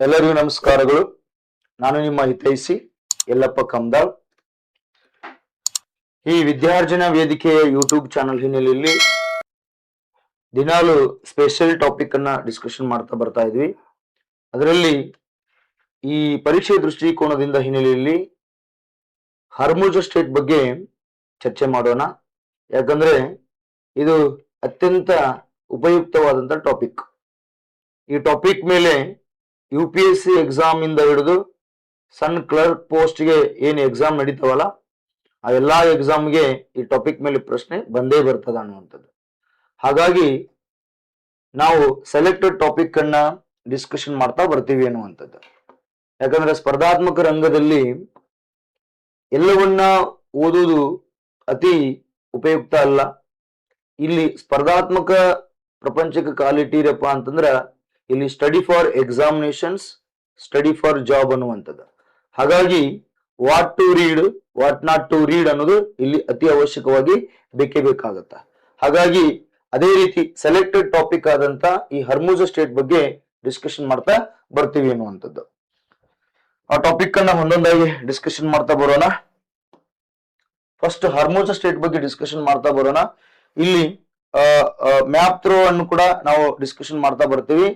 ಎಲ್ಲರಿಗೂ ನಮಸ್ಕಾರಗಳು. ನಾನು ನಿಮ್ಮ ಹಿತೈಷಿ ಯಲ್ಲಪ್ಪ ಕಮ್ದಾಳ್. ಈ ವಿದ್ಯಾರ್ಜನಾ ವೇದಿಕೆಯ ಯೂಟ್ಯೂಬ್ ಚಾನಲ್ ಹಿನ್ನೆಲೆಯಲ್ಲಿ ದಿನಾಲು ಸ್ಪೆಷಲ್ ಟಾಪಿಕ್ ಅನ್ನ ಡಿಸ್ಕಷನ್ ಮಾಡ್ತಾ ಬರ್ತಾ ಇದ್ವಿ. ಅದರಲ್ಲಿ ಈ ಪರೀಕ್ಷೆ ದೃಷ್ಟಿಕೋನದಿಂದ ಹಿನ್ನೆಲೆಯಲ್ಲಿ ಹರ್ಮುಜ ಸ್ಟೇಟ್ ಬಗ್ಗೆ ಚರ್ಚೆ ಮಾಡೋಣ. ಯಾಕಂದ್ರೆ ಇದು ಅತ್ಯಂತ ಉಪಯುಕ್ತವಾದಂತ ಟಾಪಿಕ್. ಈ ಟಾಪಿಕ್ ಮೇಲೆ UPSC ಎಕ್ಸಾಮ್ ಇಂದ ಹಿಡಿದು ಸಣ್ಣ ಕ್ಲರ್ಕ್ ಪೋಸ್ಟ್ಗೆ ಏನು ಎಕ್ಸಾಮ್ ನಡೀತಾವಲ್ಲ ಆ ಎಲ್ಲಾ ಎಕ್ಸಾಮ್ಗೆ ಈ ಟಾಪಿಕ್ ಮೇಲೆ ಪ್ರಶ್ನೆ ಬಂದೇ ಬರ್ತದ ಅನ್ನುವಂಥದ್ದು. ಹಾಗಾಗಿ ನಾವು ಸೆಲೆಕ್ಟೆಡ್ ಟಾಪಿಕ್ ಅನ್ನ ಡಿಸ್ಕಷನ್ ಮಾಡ್ತಾ ಬರ್ತೀವಿ ಅನ್ನುವಂಥದ್ದು. ಯಾಕಂದ್ರೆ ಸ್ಪರ್ಧಾತ್ಮಕ ರಂಗದಲ್ಲಿ ಎಲ್ಲವನ್ನ ಓದುವುದು ಅತಿ ಉಪಯುಕ್ತ ಅಲ್ಲ. ಇಲ್ಲಿ ಸ್ಪರ್ಧಾತ್ಮಕ ಪ್ರಪಂಚಕ್ಕೆ ಕಾಲಿಟ್ಟಿರಪ್ಪ ಅಂತಂದ್ರ ಇಲ್ಲಿ study for examinations, study for job ಅನ್ನುವಂಥದ್ದು. ಹಾಗಾಗಿ what to read, what not to read ಅನ್ನೋದು ಇಲ್ಲಿ ಅತಿ ಅವಶ್ಯಕವಾಗಿ ಬೇಕೇ ಬೇಕಾಗತ್ತ. ಹಾಗಾಗಿ ಅದೇ ರೀತಿ ಸೆಲೆಕ್ಟೆಡ್ ಟಾಪಿಕ್ ಆದಂತ ಈ ಹರ್ಮುಜ ಸ್ಟೇಟ್ ಬಗ್ಗೆ ಡಿಸ್ಕಷನ್ ಮಾಡ್ತಾ ಬರ್ತೀವಿ ಅನ್ನುವಂಥದ್ದು. ಆ ಟಾಪಿಕ್ ಅನ್ನ ಒಂದೊಂದಾಗಿ ಡಿಸ್ಕಷನ್ ಮಾಡ್ತಾ ಬರೋಣ. ಫಸ್ಟ್ ಹರ್ಮುಜ ಸ್ಟೇಟ್ ಬಗ್ಗೆ ಡಿಸ್ಕಷನ್ ಮಾಡ್ತಾ ಬರೋಣ. ಇಲ್ಲಿ ಮ್ಯಾಪ್ ಥ್ರೋ ಅನ್ನು ಕೂಡ ನಾವು ಡಿಸ್ಕಷನ್ ಮಾಡ್ತಾ ಬರ್ತೀವಿ.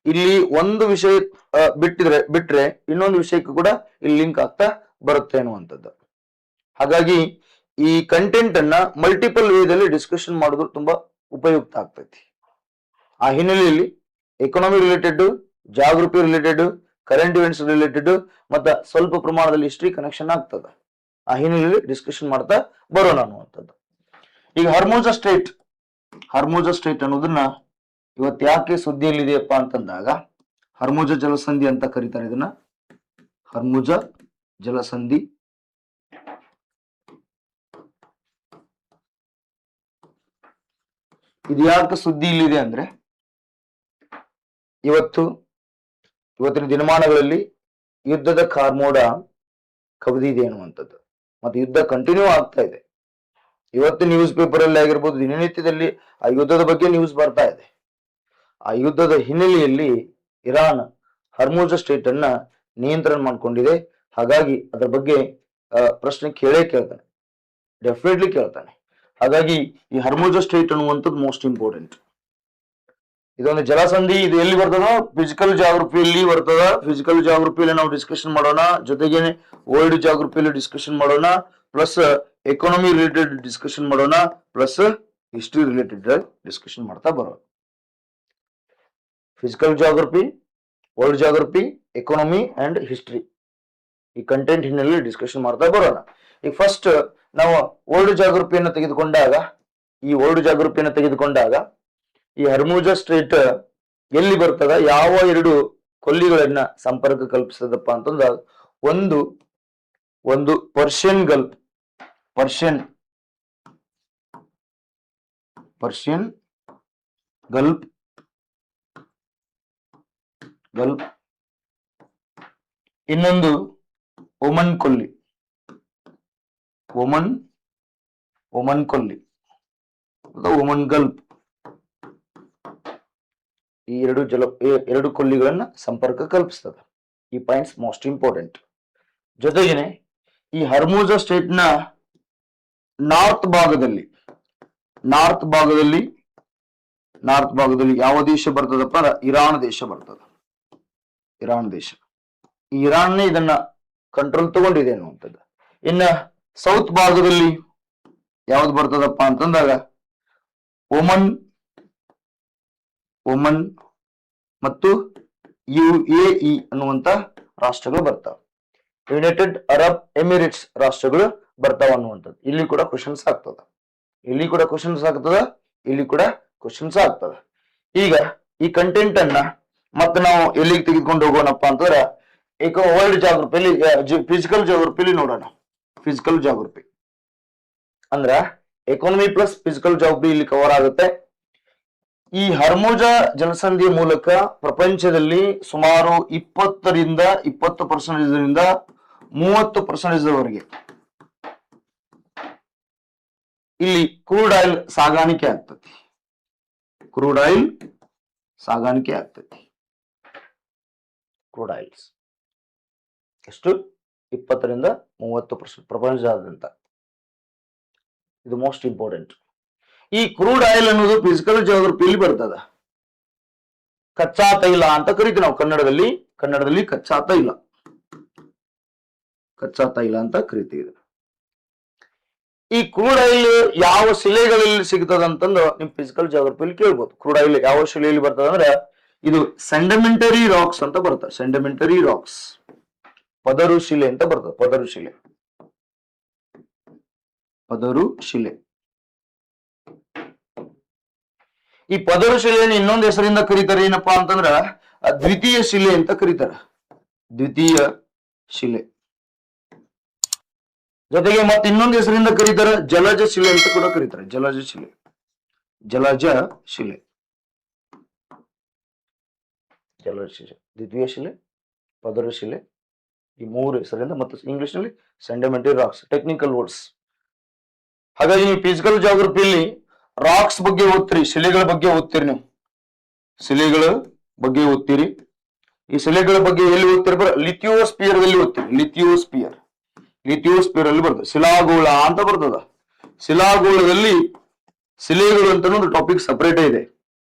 ಇಲ್ಲಿ ಒಂದು ವಿಷಯ ಬಿಟ್ರೆ ಇನ್ನೊಂದು ವಿಷಯಕ್ಕೂ ಕೂಡ ಇಲ್ಲಿ ಲಿಂಕ್ ಆಗ್ತಾ ಬರುತ್ತೆ ಅನ್ನುವಂಥದ್ದು. ಹಾಗಾಗಿ ಈ ಕಂಟೆಂಟ್ ಅನ್ನ ಮಲ್ಟಿಪಲ್ ವೇದಲ್ಲಿ ಡಿಸ್ಕಷನ್ ಮಾಡೋದು ತುಂಬಾ ಉಪಯುಕ್ತ ಆಗ್ತೈತಿ. ಆ ಹಿನ್ನೆಲೆಯಲ್ಲಿ economy related, geography related, current events related ಮತ್ತ ಸ್ವಲ್ಪ ಪ್ರಮಾಣದಲ್ಲಿ ಹಿಸ್ಟ್ರಿ ಕನೆಕ್ಷನ್ ಆಗ್ತದ. ಆ ಹಿನ್ನೆಲೆಯಲ್ಲಿ ಡಿಸ್ಕಷನ್ ಮಾಡ್ತಾ ಬರೋಣ ಅನ್ನುವಂಥದ್ದು. ಈಗ ಹರ್ಮುಜ ಸ್ಟೇಟ್ ಅನ್ನೋದನ್ನ ಇವತ್ತು ಯಾಕೆ ಸುದ್ದಿಯಲ್ಲಿದೆಯಪ್ಪ ಅಂತಂದಾಗ, ಹರ್ಮುಜ ಜಲಸಂಧಿ ಅಂತ ಕರೀತಾರೆ ಇದನ್ನ. ಹರ್ಮುಜ ಜಲಸಂಧಿ ಇದು ಯಾಕೆ ಸುದ್ದಿ ಇಲ್ಲಿದೆ ಅಂದ್ರೆ, ಇವತ್ತಿನ ದಿನಮಾನಗಳಲ್ಲಿ ಯುದ್ಧದ ಕಾರ್ಮೋಡ ಕವಿದಿದೆ ಅನ್ನುವಂಥದ್ದು. ಮತ್ತೆ ಯುದ್ಧ ಕಂಟಿನ್ಯೂ ಆಗ್ತಾ ಇದೆ. ಇವತ್ತು ನ್ಯೂಸ್ ಪೇಪರ್ ಅಲ್ಲಿ ಆಗಿರ್ಬೋದು, ದಿನನಿತ್ಯದಲ್ಲಿ ಆ ಯುದ್ಧದ ಬಗ್ಗೆ ನ್ಯೂಸ್ ಬರ್ತಾ ಇದೆ. ಆ ಯುದ್ಧದ ಹಿನ್ನೆಲೆಯಲ್ಲಿ ಇರಾನ್ ಹರ್ಮುಜ ಸ್ಟೇಟ್ ಅನ್ನ ನಿಯಂತ್ರಣ ಮಾಡ್ಕೊಂಡಿದೆ. ಹಾಗಾಗಿ ಅದರ ಬಗ್ಗೆ ಪ್ರಶ್ನೆ ಕೇಳ್ತಾನೆ, ಡೆಫಿನೆಟ್ಲಿ ಕೇಳ್ತಾನೆ. ಹಾಗಾಗಿ ಈ ಹರ್ಮುಜ ಸ್ಟೇಟ್ ಅನ್ನುವಂಥದ್ದು ಮೋಸ್ಟ್ ಇಂಪಾರ್ಟೆಂಟ್. ಇದೊಂದು ಜಲಸಂಧಿ. ಇದು ಎಲ್ಲಿ ಬರ್ತದ? ಫಿಸಿಕಲ್ ಜಾಗ್ರಫಿಯಲ್ಲಿ ಬರ್ತದ. ಫಿಸಿಕಲ್ ಜಾಗ್ರಫಿಯಲ್ಲಿ ನಾವು ಡಿಸ್ಕಷನ್ ಮಾಡೋಣ, ಜೊತೆಗೆ ವರ್ಲ್ಡ್ ಜಾಗ್ರಫಿಯಲ್ಲಿ ಡಿಸ್ಕಷನ್ ಮಾಡೋಣ, ಪ್ಲಸ್ ಎಕಾನಮಿ ರಿಲೇಟೆಡ್ ಡಿಸ್ಕಷನ್ ಮಾಡೋಣ, ಪ್ಲಸ್ ಹಿಸ್ಟ್ರಿ ರಿಲೇಟೆಡ್ ಡಿಸ್ಕಷನ್ ಮಾಡ್ತಾ ಬರೋಣ. Physical geography, world geography, economy and history ಈ ಕಂಟೆಂಟ್ ಹಿನ್ನೆಲೆ ಡಿಸ್ಕಷನ್ ಮಾಡ್ತಾ ಬರೋಣ. ಈಗ ಫಸ್ಟ್ ನಾವು ವರ್ಲ್ಡ್ ಜಾಗ್ರಫಿಯನ್ನು ತೆಗೆದುಕೊಂಡಾಗ ಈ ಹರ್ಮುಜ ಸ್ಟ್ರೇಟ್ ಎಲ್ಲಿ ಬರ್ತದ, ಯಾವ ಎರಡು ಕೊಲ್ಲಿಗಳನ್ನ ಸಂಪರ್ಕ ಕಲ್ಪಿಸದಪ್ಪ ಅಂತಂದಾಗ, ಒಂದು ಪರ್ಷಿಯನ್ ಗಲ್ಫ್, ಇನ್ನೊಂದು ಒಮನ್ ಕೊಲ್ಲಿ, ಒಮನ್ ಗಲ್ಫ್. ಈ ಎರಡು ಕೊಲ್ಲಿಗಳನ್ನ ಸಂಪರ್ಕ ಕಲ್ಪಿಸ್ತದ. ಈ ಪಾಯಿಂಟ್ಸ್ ಮೋಸ್ಟ್ ಇಂಪಾರ್ಟೆಂಟ್. ಜೊತೆಗೇನೆ ಈ ಹರ್ಮುಜ ಸ್ಟೇಟ್ ನ ನಾರ್ತ್ ಭಾಗದಲ್ಲಿ ಯಾವ ದೇಶ ಬರ್ತದಪ್ಪ? ಇರಾನ್ ದೇಶ ಬರ್ತದ. ಈ ಇರಾನ್ನೇ ಇದನ್ನ ಕಂಟ್ರೋಲ್ ತಗೊಂಡಿದೆ ಅನ್ನುವಂಥದ್ದು. ಇನ್ನ ಸೌತ್ ಭಾಗದಲ್ಲಿ ಯಾವ್ದು ಬರ್ತದಪ್ಪ ಅಂತಂದಾಗ ಒಮನ್ ಮತ್ತು UAE ಅನ್ನುವಂತ ರಾಷ್ಟ್ರಗಳು ಬರ್ತಾವ. ಯುನೈಟೆಡ್ ಅರಬ್ ಎಮಿರೇಟ್ಸ್ ರಾಷ್ಟ್ರಗಳು ಬರ್ತಾವ ಅನ್ನುವಂಥದ್ದು. ಇಲ್ಲಿ ಕೂಡ ಕ್ವಶನ್ಸ್ ಆಗ್ತದ. ಈಗ ಈ ಕಂಟೆಂಟ್ ಅನ್ನ ಮತ್ತೆ ನಾವು ಎಲ್ಲಿಗೆ ತೆಗೆದುಕೊಂಡು ಹೋಗೋಣಪ್ಪ ಅಂತಂದ್ರೆ, ವರ್ಲ್ಡ್ ಜಾಗ್ರಫಿಯಲ್ಲಿ ಫಿಸಿಕಲ್ ಜಾಗ್ರಫಿಯಲ್ಲಿ ನೋಡೋಣ. ಫಿಸಿಕಲ್ ಜಾಗ್ರಫಿ ಅಂದ್ರ ಎಕಾನಮಿ ಪ್ಲಸ್ ಫಿಸಿಕಲ್ ಜಾಗ್ರಫಿ ಇಲ್ಲಿ ಕವರ್ ಆಗುತ್ತೆ. ಈ ಹರ್ಮುಜ ಜಲಸಂಧಿಯ ಮೂಲಕ ಪ್ರಪಂಚದಲ್ಲಿ ಸುಮಾರು 20% 30% ಇಲ್ಲಿ ಕ್ರೂಡ್ ಆಯಿಲ್ ಸಾಗಾಣಿಕೆ ಆಗ್ತತಿ. Crude oils. ಎಷ್ಟು? 20-30% ಪ್ರಪಂಚದಾದ್ಯಂತ. ಇದು ಮೋಸ್ಟ್ ಇಂಪಾರ್ಟೆಂಟ್. ಈ ಕ್ರೂಡ್ ಆಯಿಲ್ ಅನ್ನೋದು ಫಿಸಿಕಲ್ ಜಾಗ್ರಫಿಯಲ್ಲಿ ಬರ್ತದ. ಕಚ್ಚಾ ತೈಲ ಅಂತ ಕರಿತೀವಿ ನಾವು ಕನ್ನಡದಲ್ಲಿ ಕಚ್ಚಾ ತೈಲ ಅಂತ ಕರಿತೀವಿ. ಈ ಕ್ರೂಡ್ ಆಯಿಲ್ ಯಾವ ಶಿಲೆಗಳಲ್ಲಿ ಸಿಗ್ತದ ಅಂತಂದು ನಿಮ್ ಫಿಸಿಕಲ್ ಜಾಗ್ರಫಿಯಲ್ಲಿ ಕೇಳ್ಬೋದು. ಕ್ರೂಡ್ ಆಯಿಲ್ ಯಾವ ಶಿಲೆಯಲ್ಲಿ ಬರ್ತದ ಅಂದ್ರೆ ಇದು ಸೆಂಡಮೆಂಟರಿ ರಾಕ್ಸ್ ಅಂತ ಬರ್ತದೆ. ಸೆಂಡಮೆಂಟರಿ ರಾಕ್ಸ್, ಪದರು ಶಿಲೆ ಅಂತ ಬರ್ತದೆ. ಪದರು ಶಿಲೆ. ಈ ಪದರು ಶಿಲೆಯನ್ನು ಇನ್ನೊಂದು ಹೆಸರಿಂದ ಕರೀತಾರೆ, ಏನಪ್ಪಾ ಅಂತಂದ್ರ ದ್ವಿತೀಯ ಶಿಲೆ ಅಂತ ಕರೀತಾರೆ. ದ್ವಿತೀಯ ಶಿಲೆ. ಜೊತೆಗೆ ಮತ್ತೆ ಇನ್ನೊಂದು ಹೆಸರಿಂದ ಕರೀತಾರೆ ಜಲಜ ಶಿಲೆ ಅಂತ ಕೂಡ ಕರೀತಾರೆ. ಜಲಜ ಶಿಲೆ. ದ್ವಿತೀಯ ಶಿಲೆ, ಪದರು ಶಿಲೆ, ಈ ಮೂರು ಹೆಸರಿಂದ, ಮತ್ತು ಇಂಗ್ಲಿಷ್ ನಲ್ಲಿ ಸೆಂಡಮೆಂಟರಿ ರಾಕ್ಸ್, ಟೆಕ್ನಿಕಲ್ ವರ್ಡ್ಸ್. ಹಾಗಾಗಿ ನೀವು ಫಿಸಿಕಲ್ ಜಾಗ್ರಫಿಯಲ್ಲಿ ರಾಕ್ಸ್ ಬಗ್ಗೆ ಓದ್ತೀರಿ, ಶಿಲೆಗಳ ಬಗ್ಗೆ ಓದ್ತೀರಿ. ನೀವು ಶಿಲೆಗಳ ಬಗ್ಗೆ ಓದ್ತೀರಿ. ಈ ಶಿಲೆಗಳ ಬಗ್ಗೆ ಎಲ್ಲಿ ಓದ್ತೀರಿ? ಲಿಥಿಯೋಸ್ಪಿಯರ್ ಅಲ್ಲಿ ಓದ್ತೀರಿ. ಲಿಥಿಯೋಸ್ಪಿಯರ್ ಅಲ್ಲಿ ಬರ್ತದೆ. ಶಿಲಾಗೋಳ ಅಂತ ಬರ್ತದ. ಶಿಲಾಗೋಳದಲ್ಲಿ ಶಿಲೆಗಳು ಅಂತ ಒಂದು ಟಾಪಿಕ್ ಸಪರೇಟ್ ಇದೆ.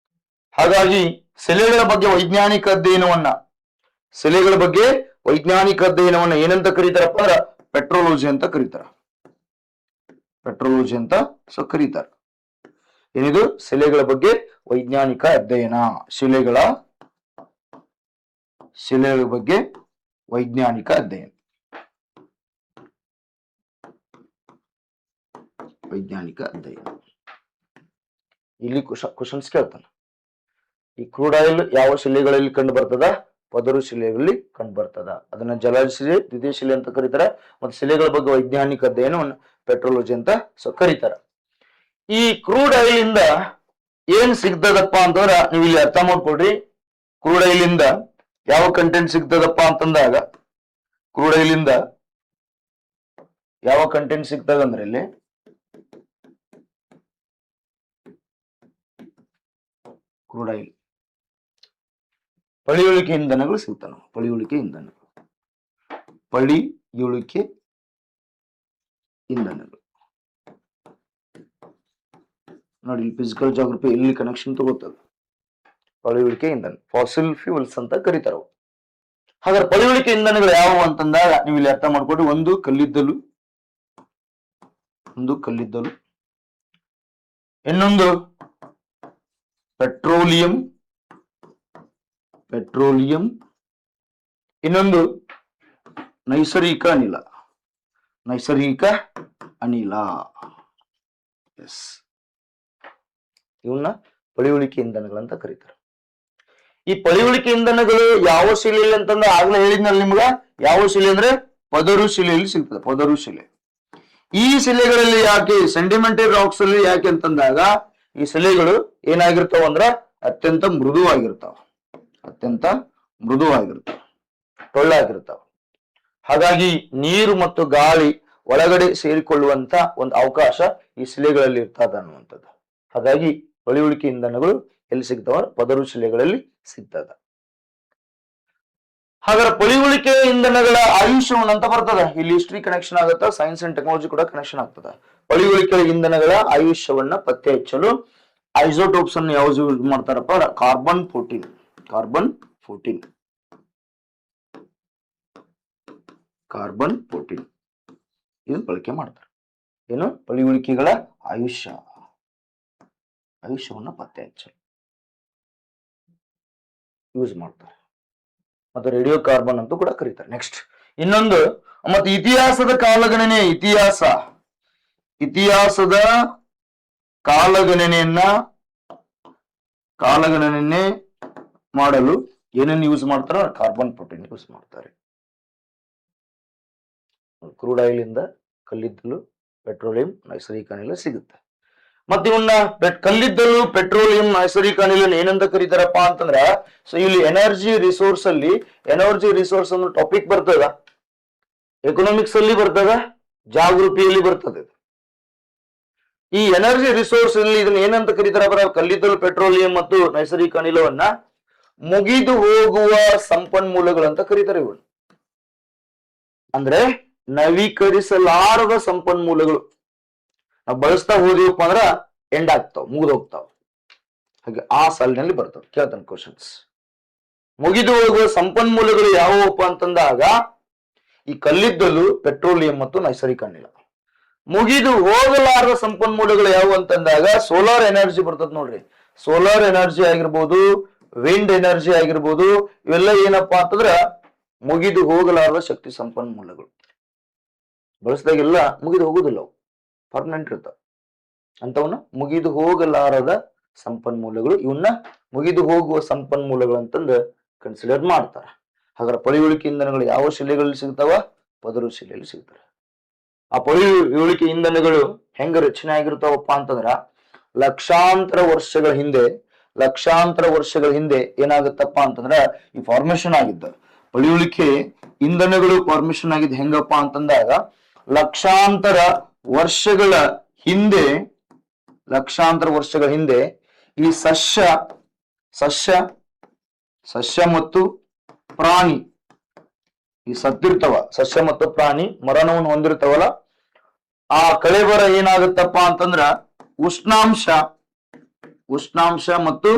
ಹಾಗಾಗಿ ಶಿಲೆಗಳ ಬಗ್ಗೆ ವೈಜ್ಞಾನಿಕ ಅಧ್ಯಯನವನ್ನ ಏನಂತ ಕರೀತಾರಪ್ಪ ಅಂದ್ರ ಪೆಟ್ರೋಲಜಿ ಅಂತ ಕರೀತಾರ. ಏನಿದು? ಶಿಲೆಗಳ ಬಗ್ಗೆ ವೈಜ್ಞಾನಿಕ ಅಧ್ಯಯನ. ಶಿಲೆಗಳ ಬಗ್ಗೆ ವೈಜ್ಞಾನಿಕ ಅಧ್ಯಯನ. ಇಲ್ಲಿ ಕ್ವಶನ್ಸ್ ಕೇಳ್ತಾನೆ. ಈ ಕ್ರೂಡ್ ಆಯಿಲ್ ಯಾವ ಶಿಲೆಗಳಲ್ಲಿ ಕಂಡು ಬರ್ತದ? ಪದರು ಶಿಲೆಗಳಲ್ಲಿ ಕಂಡು ಬರ್ತದ. ಅದನ್ನ ಜಲಜ ಶಿಲೆ, ದ್ವಿತೀಯ ಶಿಲೆ ಅಂತ ಕರೀತಾರೆ. ಮತ್ತು ಶಿಲೆಗಳ ಬಗ್ಗೆ ವೈಜ್ಞಾನಿಕ ಅಧ್ಯಯನವನ್ನು ಪೆಟ್ರೋಲಜಿ ಅಂತ ಕರೀತಾರೆ. ಈ ಕ್ರೂಡ್ ಆಯಿಲ್ ಇಂದ ಏನ್ ಸಿಗ್ತದಪ್ಪ ಅಂತಂದ್ರ ನೀವು ಇಲ್ಲಿ ಅರ್ಥ ಮಾಡ್ಕೊಡ್ರಿ. ಕ್ರೂಡ್ ಆಯಿಲ್ ಇಂದ ಯಾವ ಕಂಟೆಂಟ್ ಸಿಗ್ತದಪ್ಪ ಅಂತಂದಾಗ, ಕ್ರೂಡ್ ಆಯಿಲ್ ಇಂದ ಯಾವ ಕಂಟೆಂಟ್ ಸಿಗ್ತದಂದ್ರೆ ಇಲ್ಲಿ ಕ್ರೂಡ್ ಆಯಿಲ್ ಪಳಿಯುಳಿಕೆ ಇಂಧನಗಳು ಸಿಗ್ತಾವ. ಪಳಿಯುಳಿಕೆ ಇಂಧನಗಳು ನೋಡಿ, ಫಿಸಿಕಲ್ ಜಾಗ್ರಫಿ ಎಲ್ಲಿ ಕನೆಕ್ಷನ್ ತಗೋತದ. ಪಳಿಯುಳಿಕೆ ಇಂಧನ, ಫಾಸಿಲ್ ಫ್ಯೂಲ್ಸ್ ಅಂತ ಕರೀತಾರ. ಹಾಗಾದ್ರೆ ಪಳಿಯುಳಿಕೆ ಇಂಧನಗಳು ಯಾವುವು ಅಂತಂದಾಗ ನೀವು ಇಲ್ಲಿ ಅರ್ಥ ಮಾಡ್ಕೊಡ್ರಿ. ಒಂದು ಕಲ್ಲಿದ್ದಲು, ಇನ್ನೊಂದು ಪೆಟ್ರೋಲಿಯಂ, ಇನ್ನೊಂದು ನೈಸರ್ಗಿಕ ಅನಿಲ. ಎಸ್, ಇವನ್ನ ಪಳಿಯುಳಿಕೆ ಇಂಧನಗಳಂತ ಕರೀತಾರೆ. ಈ ಪಳಿಯುಳಿಕೆ ಇಂಧನಗಳು ಯಾವ ಶಿಲೆಯಲ್ಲಿ ಅಂತಂದ್ರೆ ಆಗ್ಲೇ ಹೇಳಿದ್ನಲ್ಲಿ ನಿಮ್ಗ. ಯಾವ ಶಿಲೆ ಅಂದ್ರೆ ಪದರು ಶಿಲೆಯಲ್ಲಿ ಸಿಗ್ತದೆ. ಪದರು ಶಿಲೆ. ಈ ಶಿಲೆಗಳಲ್ಲಿ ಯಾಕೆ ಸೆಂಡಿಮೆಂಟರಿ ರಾಕ್ಸ್ ಅಲ್ಲಿ ಯಾಕೆ ಅಂತಂದಾಗ ಈ ಶಿಲೆಗಳು ಏನಾಗಿರ್ತಾವ ಅಂದ್ರ ಅತ್ಯಂತ ಮೃದುವಾಗಿರ್ತಾವ, ಟೊಳ್ಳಾಗಿರ್ತಾವ. ಹಾಗಾಗಿ ನೀರು ಮತ್ತು ಗಾಳಿ ಒಳಗಡೆ ಸೇರಿಕೊಳ್ಳುವಂತ ಒಂದು ಅವಕಾಶ ಈ ಶಿಲೆಗಳಲ್ಲಿ ಇರ್ತದ ಅನ್ನುವಂಥದ್ದು. ಹಾಗಾಗಿ ಪಳಿಯುಳಿಕೆ ಇಂಧನಗಳು ಎಲ್ಲಿ ಸಿಗ್ತಾವ? ಪದರು ಶಿಲೆಗಳಲ್ಲಿ ಸಿಗ್ತದ. ಹಾಗಾದ್ರೆ ಪಳಿಯುಳಿಕೆ ಇಂಧನಗಳ ಆಯುಷ್ಯವನ್ನು ಅಂತ ಬರ್ತದ. ಇಲ್ಲಿ ಹಿಸ್ಟ್ರಿ ಕನೆಕ್ಷನ್ ಆಗುತ್ತಾ, ಸೈನ್ಸ್ ಅಂಡ್ ಟೆಕ್ನಾಲಜಿ ಕೂಡ ಕನೆಕ್ಷನ್ ಆಗ್ತದ. ಪಳಿಯುಳಿಕೆ ಇಂಧನಗಳ ಆಯುಷ್ಯವನ್ನ ಪತ್ತೆ ಹಚ್ಚಲು ಐಸೋಟೋಪ್ಸ್ ಅನ್ನು ಯಾವ್ದು ಯೂಸ್ ಮಾಡ್ತಾರಪ್ಪ? ಕಾರ್ಬನ್ 14 ಇದು ಬಳಕೆ ಮಾಡ್ತಾರೆ. ಏನು? ಪಳಿಯುಳಿಕೆಗಳ ಆಯುಷ್ಯವನ್ನ ಪತ್ತೆ ಹಚ್ಚಲು ಯೂಸ್ ಮಾಡ್ತಾರೆ. ಮತ್ತು ರೇಡಿಯೋ ಕಾರ್ಬನ್ ಅಂತೂ ಕೂಡ ಕರೀತಾರೆ. ನೆಕ್ಸ್ಟ್ ಇನ್ನೊಂದು, ಮತ್ತೆ ಇತಿಹಾಸದ ಕಾಲಗಣನೆ. ಇತಿಹಾಸದ ಕಾಲಗಣನೆ ಮಾಡಲು ಏನೇನು ಯೂಸ್ ಮಾಡ್ತಾರ? ಕಾರ್ಬನ್ 14 ಯೂಸ್ ಮಾಡ್ತಾರೆ. ಕ್ರೂಡ್ ಆಯಿಲ್ ಇಂದ ಕಲ್ಲಿದ್ದಲು, ಪೆಟ್ರೋಲಿಯಂ, ನೈಸರ್ಗಿಕ ಅನಿಲ ಸಿಗುತ್ತೆ. ಮತ್ತೆ ಇವನ್ನ ಕಲ್ಲಿದ್ದಲು, ಪೆಟ್ರೋಲಿಯಂ, ನೈಸರ್ಗಿಕ ಅನಿಲ ಏನಂತ ಕರೀತಾರಪ್ಪ ಅಂತಂದ್ರ, ಸೊ ಇಲ್ಲಿ ಎನರ್ಜಿ ರಿಸೋರ್ಸ್ ಅನ್ನೋ ಟಾಪಿಕ್ ಬರ್ತದ. ಎಕನಾಮಿಕ್ಸ್ ಅಲ್ಲಿ ಬರ್ತದ, ಜಾಗೃತಿಯಲ್ಲಿ ಬರ್ತದೆ. ಈ ಎನರ್ಜಿ ರಿಸೋರ್ಸ್ ಅಲ್ಲಿ ಇದನ್ನ ಏನಂತ ಕರೀತಾರ? ಕಲ್ಲಿದ್ದಲು, ಪೆಟ್ರೋಲಿಯಂ ಮತ್ತು ನೈಸರ್ಗಿಕ ಅನಿಲವನ್ನ ಮುಗಿದು ಹೋಗುವ ಸಂಪನ್ಮೂಲಗಳು ಅಂತ ಕರೀತಾರೆ ಇವುಗಳು. ಅಂದ್ರೆ ನವೀಕರಿಸಲಾರದ ಸಂಪನ್ಮೂಲಗಳು. ನಾವು ಬಳಸ್ತಾ ಹೋದಿವಪ್ಪ ಅಂದ್ರ ಎಂಡ್ ಆಗ್ತಾವ, ಮುಗಿದು ಹೋಗ್ತಾವ. ಹಾಗೆ ಆ ಸಾಲಿನಲ್ಲಿ ಬರ್ತವೆ. ಕೇಳ್ತಾನೆ ಕ್ವಶನ್ಸ್. ಮುಗಿದು ಹೋಗುವ ಸಂಪನ್ಮೂಲಗಳು ಯಾವುವಪ್ಪ ಅಂತಂದಾಗ ಈ ಕಲ್ಲಿದ್ದಲು, ಪೆಟ್ರೋಲಿಯಂ ಮತ್ತು ನೈಸರ್ಗಿಕ ಅನಿಲ. ಮುಗಿದು ಹೋಗಲಾರದ ಸಂಪನ್ಮೂಲಗಳು ಯಾವುವು ಅಂತಂದಾಗ ಸೋಲಾರ್ ಎನರ್ಜಿ ಬರ್ತದ ನೋಡ್ರಿ. ಸೋಲಾರ್ ಎನರ್ಜಿ ಆಗಿರ್ಬೋದು, ವಿಂಡ್ ಎನರ್ಜಿ ಆಗಿರ್ಬೋದು, ಇವೆಲ್ಲ ಏನಪ್ಪಾ ಅಂತಂದ್ರ ಮುಗಿದು ಹೋಗಲಾರದ ಶಕ್ತಿ ಸಂಪನ್ಮೂಲಗಳು. ಬಳಸಿದಾಗೆಲ್ಲ ಮುಗಿದು ಹೋಗುದಿಲ್ಲ, ಅವು ಪರ್ಮನೆಂಟ್ ಇರ್ತಾವ. ಅಂತವನ್ನ ಮುಗಿದು ಹೋಗಲಾರದ ಸಂಪನ್ಮೂಲಗಳು, ಇವನ್ನ ಮುಗಿದು ಹೋಗುವ ಸಂಪನ್ಮೂಲಗಳು ಅಂತಂದು ಕನ್ಸಿಡರ್ ಮಾಡ್ತಾರ. ಹಾಗಾದ್ರೆ ಪಳಿಯುಳಿಕೆ ಇಂಧನಗಳು ಯಾವ ಶಿಲೆಗಳಲ್ಲಿ ಸಿಗ್ತಾವ? ಪದರು ಶಿಲೆಯಲ್ಲಿ ಸಿಗ್ತಾರೆ. ಆ ಪಳಿಯುಳಿಕೆ ಇಂಧನಗಳು ಹೆಂಗ ರಚನೆ ಆಗಿರ್ತಾವಪ್ಪ ಅಂತಂದ್ರ ಲಕ್ಷಾಂತರ ವರ್ಷಗಳ ಹಿಂದೆ ಏನಾಗುತ್ತಪ್ಪ ಅಂತಂದ್ರ ಈ ಫಾರ್ಮೇಶನ್ ಆಗಿದ್ದ ಪಳಿಯುಳಿಕೆ ಇಂಧನಗಳು ಫಾರ್ಮೇಶನ್ ಆಗಿದ್ದು ಹೆಂಗಪ್ಪ ಅಂತಂದಾಗ ಲಕ್ಷಾಂತರ ವರ್ಷಗಳ ಹಿಂದೆ ಈ ಸಸ್ಯ ಮತ್ತು ಪ್ರಾಣಿ ಈ ಸತ್ತಿರ್ತಾವ. ಸಸ್ಯ ಮತ್ತು ಪ್ರಾಣಿ ಮರಣವನ್ನು ಹೊಂದಿರ್ತಾವಲ್ಲ, ಆ ಕಳೆಬರ ಏನಾಗುತ್ತಪ್ಪ ಅಂತಂದ್ರ ಉಷ್ಣಾಂಶ ಮತ್ತು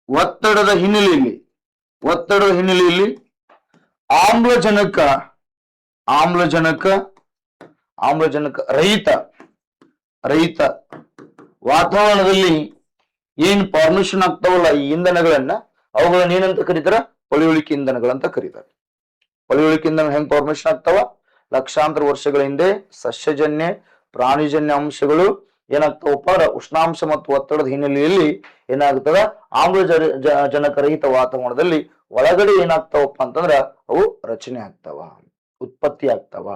ಒತ್ತಡದ ಹಿನ್ನೆಲೆಯಲ್ಲಿ ಆಮ್ಲಜನಕ ರಹಿತ ವಾತಾವರಣದಲ್ಲಿ ಏನ್ ಫಾರ್ಮೇಶನ್ ಆಗ್ತಾವಲ್ಲ ಈ ಇಂಧನಗಳನ್ನ, ಅವುಗಳನ್ನ ಏನಂತ ಕರೀತಾರ? ಪಳಿಯುಳಿಕೆ ಇಂಧನಗಳಂತ ಕರೀತಾರೆ. ಪಳಿಯುಳಿಕೆ ಇಂಧನ ಹೆಂಗ್ ಫಾರ್ಮೇಶನ್ ಆಗ್ತಾವ? ಲಕ್ಷಾಂತರ ವರ್ಷಗಳ ಹಿಂದೆ ಸಸ್ಯಜನ್ಯ ಪ್ರಾಣಿಜನ್ಯ ಅಂಶಗಳು ಏನಾಗ್ತಾವಪ್ಪ, ಉಷ್ಣಾಂಶ ಮತ್ತು ಒತ್ತಡದ ಹಿನ್ನೆಲೆಯಲ್ಲಿ ಏನಾಗ್ತದ, ಆಮ್ಲಜನಕ ರಹಿತ ವಾತಾವರಣದಲ್ಲಿ ಒಳಗಡೆ ಏನಾಗ್ತಾವಪ್ಪ ಅಂತಂದ್ರ ಅವು ರಚನೆ ಆಗ್ತಾವ, ಉತ್ಪತ್ತಿ ಆಗ್ತಾವ.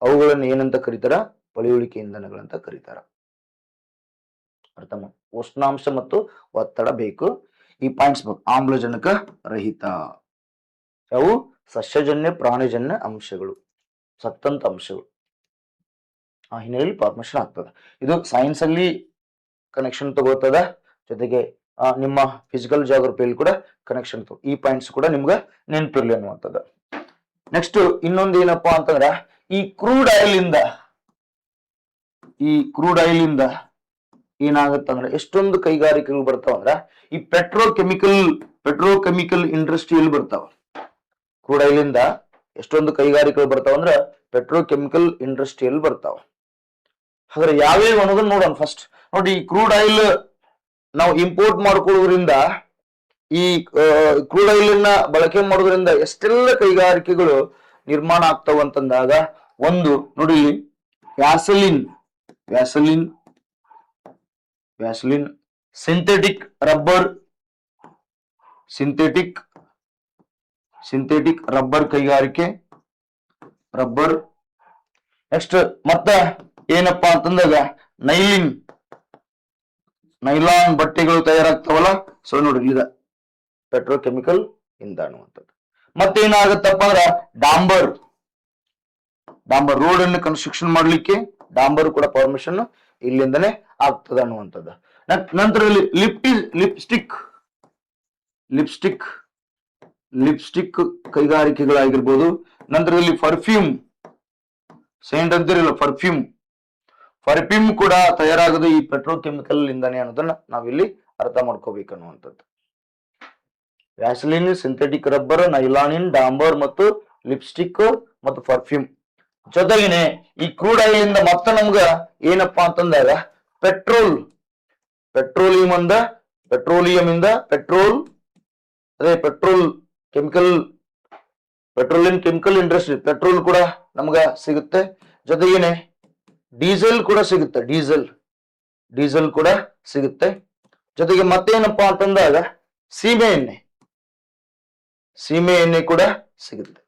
ಅವುಗಳನ್ನ ಏನಂತ ಕರೀತಾರ? ಪಳಿಯುಳಿಕೆ ಇಂಧನಗಳಂತ ಕರೀತಾರ. ಅರ್ಥ ಮಾಡಿ. ಉಷ್ಣಾಂಶ ಮತ್ತು ಒತ್ತಡ ಬೇಕು, ಈ ಪಾಯಿಂಟ್ಸ್ ಬೇಕು. ಆಮ್ಲಜನಕ ರಹಿತ ಅವು ಸಸ್ಯಜನ್ಯ ಪ್ರಾಣಿಜನ್ಯ ಅಂಶಗಳು, ಸತ್ತಂತ ಅಂಶಗಳು. ಆ ಹಿನ್ನೆಲೆಯಲ್ಲಿ ಫಾರ್ಮೇಶನ್ ಆಗ್ತದೆ. ಇದು ಸೈನ್ಸ್ ಅಲ್ಲಿ ಕನೆಕ್ಷನ್ ತಗೋತದ, ಜೊತೆಗೆ ನಿಮ್ಮ ಫಿಸಿಕಲ್ ಜಾಗ್ರಫಿಯಲ್ಲಿ ಕೂಡ ಕನೆಕ್ಷನ್ ತಗೋ. ಈ ಪಾಯಿಂಟ್ಸ್ ಕೂಡ ನಿಮ್ಗೆ ನೆನಪಿರ್ಲಿ ಅನ್ನುವಂಥದ್ದು. ನೆಕ್ಸ್ಟ್ ಇನ್ನೊಂದು ಏನಪ್ಪಾ ಅಂತಂದ್ರ ಈ ಕ್ರೂಡ್ ಆಯಿಲ್ ಇಂದ ಏನಾಗತ್ತಂದ್ರ ಎಷ್ಟೊಂದು ಕೈಗಾರಿಕೆಗಳು ಬರ್ತಾವ ಅಂದ್ರ ಈ ಪೆಟ್ರೋಕೆಮಿಕಲ್ ಇಂಡಸ್ಟ್ರಿಯಲ್ಲಿ ಬರ್ತಾವ. ಕ್ರೂಡ್ ಆಯಿಲ್ ಇಂದ ಎಷ್ಟೊಂದು ಕೈಗಾರಿಕೆಗಳು ಬರ್ತಾವ ಅಂದ್ರ ಪೆಟ್ರೋಕೆಮಿಕಲ್ ಇಂಡಸ್ಟ್ರಿಯಲ್ಲಿ ಬರ್ತಾವ. ಹಾಗಾದ್ರೆ ಯಾವ್ಯಾವ ಅನ್ನೋದನ್ನ ನೋಡೋಣ. ಫಸ್ಟ್ ನೋಡಿ, ಈ ಕ್ರೂಡ್ ಆಯಿಲ್ ನಾವು ಇಂಪೋರ್ಟ್ ಮಾಡ್ಕೊಳ್ಳೋದ್ರಿಂದ, ಈ ಕ್ರೂಡ್ ಆಯಿಲ್ ನ ಬಳಕೆ ಮಾಡೋದ್ರಿಂದ ಎಷ್ಟೆಲ್ಲ ಕೈಗಾರಿಕೆಗಳು ನಿರ್ಮಾಣ ಆಗ್ತಾವ ಅಂತಂದಾಗ, ಒಂದು ನೋಡಿ ವ್ಯಾಸಲಿನ್, ಸಿಂಥೆಟಿಕ್ ರಬ್ಬರ್ ಕೈಗಾರಿಕೆ, ರಬ್ಬರ್. ನೆಕ್ಸ್ಟ್ ಮತ್ತ ಏನಪ್ಪಾ ಅಂತಂದಾಗ ನೈಲಾನ್ ಬಟ್ಟೆಗಳು ತಯಾರಾಗ್ತಾವಲ್ಲ. ಸೊ ನೋಡಿ, ಇದ ಪೆಟ್ರೋಕೆಮಿಕಲ್ ಇಂದ ಅನ್ನುವಂಥದ್ದು. ಮತ್ತೇನಾಗತ್ತಪ್ಪ ಅಂದ್ರ ಡಾಂಬರ್ ರೋಡ್ ಅನ್ನು ಕನ್ಸ್ಟ್ರಕ್ಷನ್ ಮಾಡ್ಲಿಕ್ಕೆ ಡಾಂಬರ್ ಕೂಡ ಫಾರ್ಮೇಶನ್ ಇಲ್ಲಿಂದನೇ ಆಗ್ತದ ಅನ್ನುವಂಥದ್ದು. ನಂತರದಲ್ಲಿ ಲಿಪ್ಸ್ಟಿಕ್ ಕೈಗಾರಿಕೆಗಳಾಗಿರ್ಬೋದು. ನಂತರದಲ್ಲಿ ಸೆಂಟ್ ಅಂತಿರಲ್ಲ, ಪರ್ಫ್ಯೂಮ್ ಕೂಡ ತಯಾರಾಗೋದು ಈ ಪೆಟ್ರೋಕೆಮಿಕಲ್ ಇಂದಾನೆ ಅನ್ನೋದನ್ನ ನಾವಿಲ್ಲಿ ಅರ್ಥ ಮಾಡ್ಕೋಬೇಕು ಅನ್ನುವಂಥದ್ದು. ವ್ಯಾಸಲಿನ್, ಸಿಂಥೆಟಿಕ್ ರಬ್ಬರ್, ನೈಲಾನಿನ್, ಡಾಂಬರ್ ಮತ್ತು ಲಿಪ್ಸ್ಟಿಕ್ ಮತ್ತು ಪರ್ಫ್ಯೂಮ್. ಜೊತೆಗೇನೆ ಈ ಕ್ರೂಡ್ ಆಯಿಲ್ ಇಂದ ಮತ್ತೆ ನಮ್ಗ ಏನಪ್ಪಾ ಅಂತಂದಾಗ ಪೆಟ್ರೋಲಿಯಂ ಕೆಮಿಕಲ್ ಇಂಡಸ್ಟ್ರಿ, ಪೆಟ್ರೋಲ್ ಕೂಡ ನಮ್ಗ ಸಿಗುತ್ತೆ. ಜೊತೆಗೇನೆ ಡೀಸೆಲ್ ಕೂಡ ಸಿಗುತ್ತೆ. ಜೊತೆಗೆ ಮತ್ತೇನಪ್ಪಾ ಅಂತಂದಾಗ ಸೀಮೆ ಎಣ್ಣೆ ಕೂಡ ಸಿಗುತ್ತೆ.